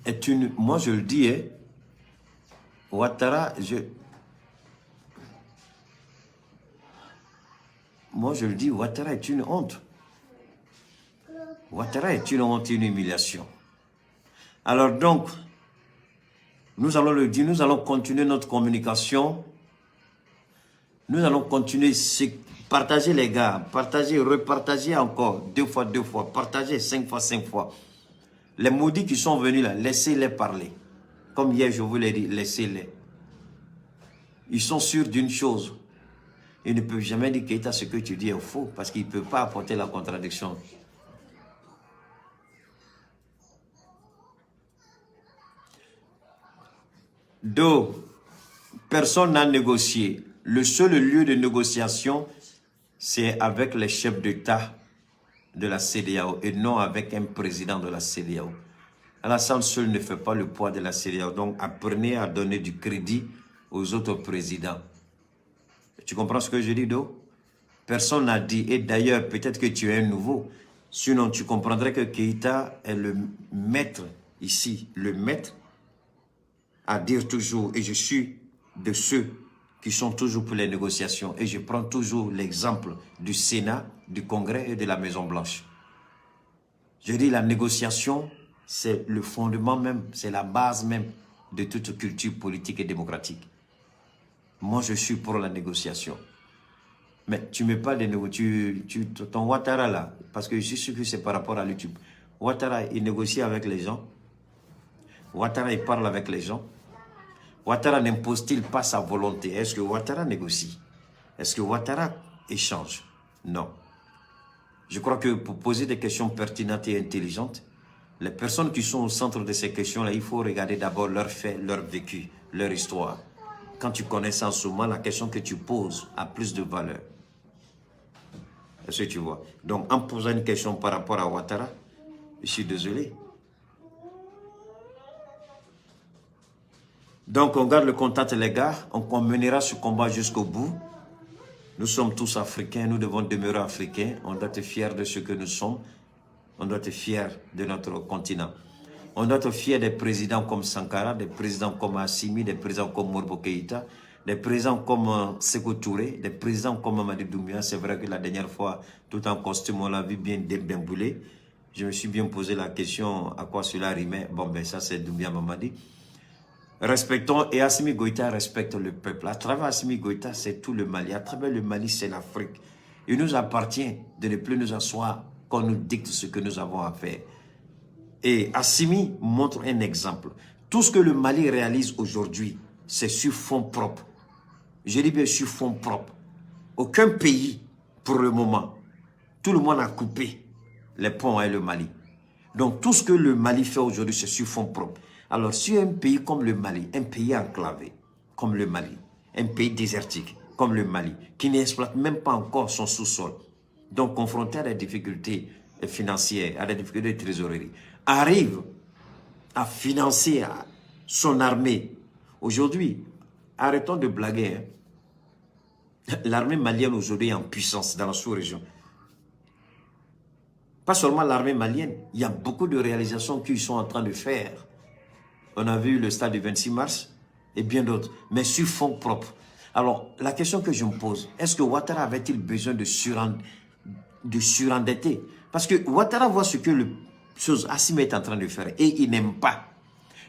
est une... Moi, je le dis, hein, Ouattara, moi, je le dis, Ouattara est une honte. Ouattara est une honte, une humiliation. Alors donc, nous allons le dire, nous allons continuer notre communication. Nous allons continuer, partager les gars, partager, repartager encore, 2 fois, partager 5 fois. Les maudits qui sont venus là, laissez-les parler. Comme hier, je vous l'ai dit, laissez-les. Ils sont sûrs d'une chose. Ils ne peuvent jamais dire Keïta, ce que tu dis est faux, parce qu'ils ne peuvent pas apporter la contradiction. Donc, personne n'a négocié. Le seul lieu de négociation, c'est avec les chefs d'État de la CEDEAO et non avec un président de la CEDEAO. Alassane seul ne fait pas le poids de la CEDEAO. Donc, apprenez à donner du crédit aux autres présidents. Tu comprends ce que je dis, Do? Personne n'a dit. Et d'ailleurs, peut-être que tu es un nouveau. Sinon, tu comprendrais que Keïta est le maître ici. Le maître à dire toujours, et je suis de ceux qui sont toujours pour les négociations. Et je prends toujours l'exemple du Sénat, du Congrès et de la Maison-Blanche. Je dis la négociation, c'est le fondement même, c'est la base même de toute culture politique et démocratique. Moi, je suis pour la négociation. Mais tu ne mets pas de négociations. Ton Ouattara là, parce que je suis sûr que c'est par rapport à YouTube. Ouattara, il négocie avec les gens. Ouattara, il parle avec les gens. Ouattara n'impose-t-il pas sa volonté? Est-ce que Ouattara négocie? Est-ce que Ouattara échange? Non. Je crois que pour poser des questions pertinentes et intelligentes, les personnes qui sont au centre de ces questions-là, il faut regarder d'abord leurs faits, leur vécu, leur histoire. Quand tu connais ça en ce moment, la question que tu poses a plus de valeur. Est-ce que tu vois? Donc, en posant une question par rapport à Ouattara, je suis désolé. Donc, on garde le contact, les gars. On mènera ce combat jusqu'au bout. Nous sommes tous africains. Nous devons demeurer africains. On doit être fiers de ce que nous sommes. On doit être fiers de notre continent. On doit être fiers des présidents comme Sankara, des présidents comme Assimi, des présidents comme Modibo Keïta, des présidents comme Sékou Touré, des présidents comme Mamadi Doumbouya. C'est vrai que la dernière fois, tout en costume, on l'a vu bien déboulé. Je me suis bien posé la question à quoi cela rimait. Bon, ben ça, c'est Doumbouya Mamadi. Respectons, et Assimi Goïta respecte le peuple. À travers Assimi Goïta, c'est tout le Mali. À travers le Mali, c'est l'Afrique. Il nous appartient de ne plus nous asseoir qu'on nous dicte ce que nous avons à faire. Et Assimi montre un exemple. Tout ce que le Mali réalise aujourd'hui, c'est sur fonds propres. Je dis bien sur fonds propres. Aucun pays, pour le moment, Tout le monde a coupé les ponts avec le Mali. Donc tout ce que le Mali fait aujourd'hui, c'est sur fonds propres. Alors si un pays comme le Mali, un pays enclavé comme le Mali, un pays désertique comme le Mali, qui n'exploite même pas encore son sous-sol, donc confronté à des difficultés financières, à des difficultés de trésorerie, arrive à financer son armée. Aujourd'hui, arrêtons de blaguer. L'armée malienne aujourd'hui est en puissance dans la sous-région. Pas seulement l'armée malienne, il y a beaucoup de réalisations qu'ils sont en train de faire. On a vu le stade du 26 mars et bien d'autres, mais sur fonds propres. Alors, la question que je me pose, est-ce que Ouattara avait-il besoin de surendetter? Parce que Ouattara voit ce que Assimi est en train de faire et il n'aime pas.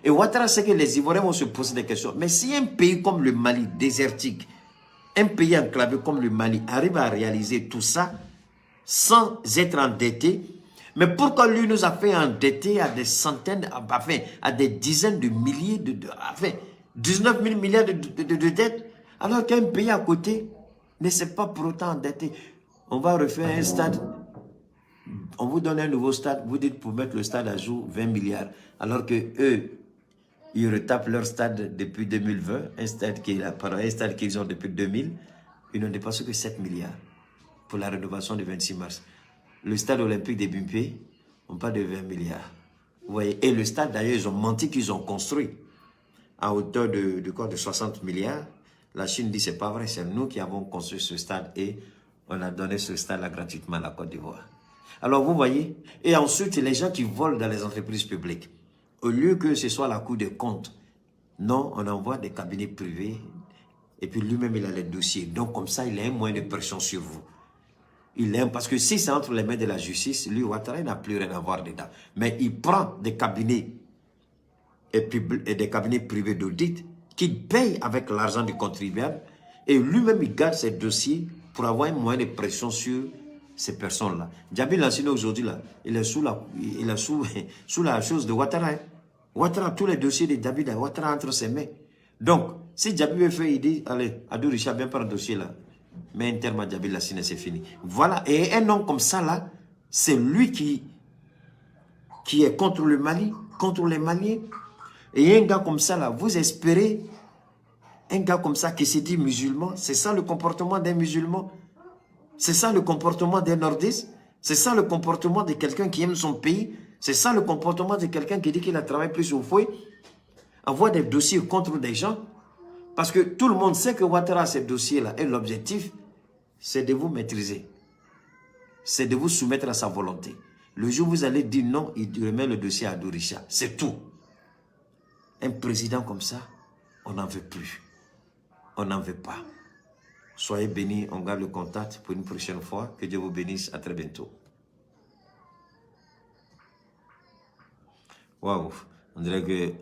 Et Ouattara sait que les Ivoiriens vont se poser des questions. Mais si un pays comme le Mali, désertique, un pays enclavé comme le Mali, arrive à réaliser tout ça sans être endetté, mais pourquoi lui nous a fait endetter à des centaines, enfin, à des dizaines de milliers, enfin, 19 000 milliards de dettes, alors qu'un pays à côté ne s'est pas pour autant endetté? On va refaire un stade, on vous donne un nouveau stade, vous dites pour mettre le stade à jour 20 milliards, alors que eux, ils retapent leur stade depuis 2020, un stade qu'ils ont depuis 2000, ils n'ont dépassé que 7 milliards pour la rénovation du 26 mars. Le stade olympique des Bimpé, on parle de 20 milliards. Vous voyez, et le stade d'ailleurs, ils ont menti qu'ils ont construit à hauteur de 60 milliards. La Chine dit c'est pas vrai, c'est nous qui avons construit ce stade et on a donné ce stade-là gratuitement à la Côte d'Ivoire. Alors vous voyez, et ensuite les gens qui volent dans les entreprises publiques, au lieu que ce soit la Cour des comptes, non, on envoie des cabinets privés et puis lui-même il a les dossiers. Donc comme ça, il a un moyen de pression sur vous. Il aime, parce que si c'est entre les mains de la justice, lui, Ouattara, n'a plus rien à voir dedans. Mais il prend des cabinets et des cabinets privés d'audit qu'il paye avec l'argent du contribuable et lui-même, il garde ses dossiers pour avoir un moyen de pression sur ces personnes-là. Djabi Lansina, aujourd'hui, là, il est sous la chose de Ouattara. Hein. Ouattara, tous les dossiers de Djabi, Ouattara entre ses mains. Donc, si Djabi veut faire, il dit, allez, Adou Richard, viens par le dossier là. Mais un terme à Djabi Lassine, c'est fini. Voilà, et un homme comme ça là, c'est lui qui est contre le Mali, contre les Maliens. Et un gars comme ça là, vous espérez, un gars comme ça qui se dit musulman, c'est ça le comportement d'un musulman? C'est ça le comportement d'un nordiste? C'est ça le comportement de quelqu'un qui aime son pays? C'est ça le comportement de quelqu'un qui dit qu'il a travaillé plus au fouet? Envoie des dossiers contre des gens? Parce que tout le monde sait que Ouattara a ces dossiers-là et l'objectif, c'est de vous maîtriser. C'est de vous soumettre à sa volonté. Le jour où vous allez dire non, il remet le dossier à Dorisha. C'est tout. Un président comme ça, on n'en veut plus. On n'en veut pas. Soyez bénis, on garde le contact pour une prochaine fois. Que Dieu vous bénisse, à très bientôt. Waouh, on dirait que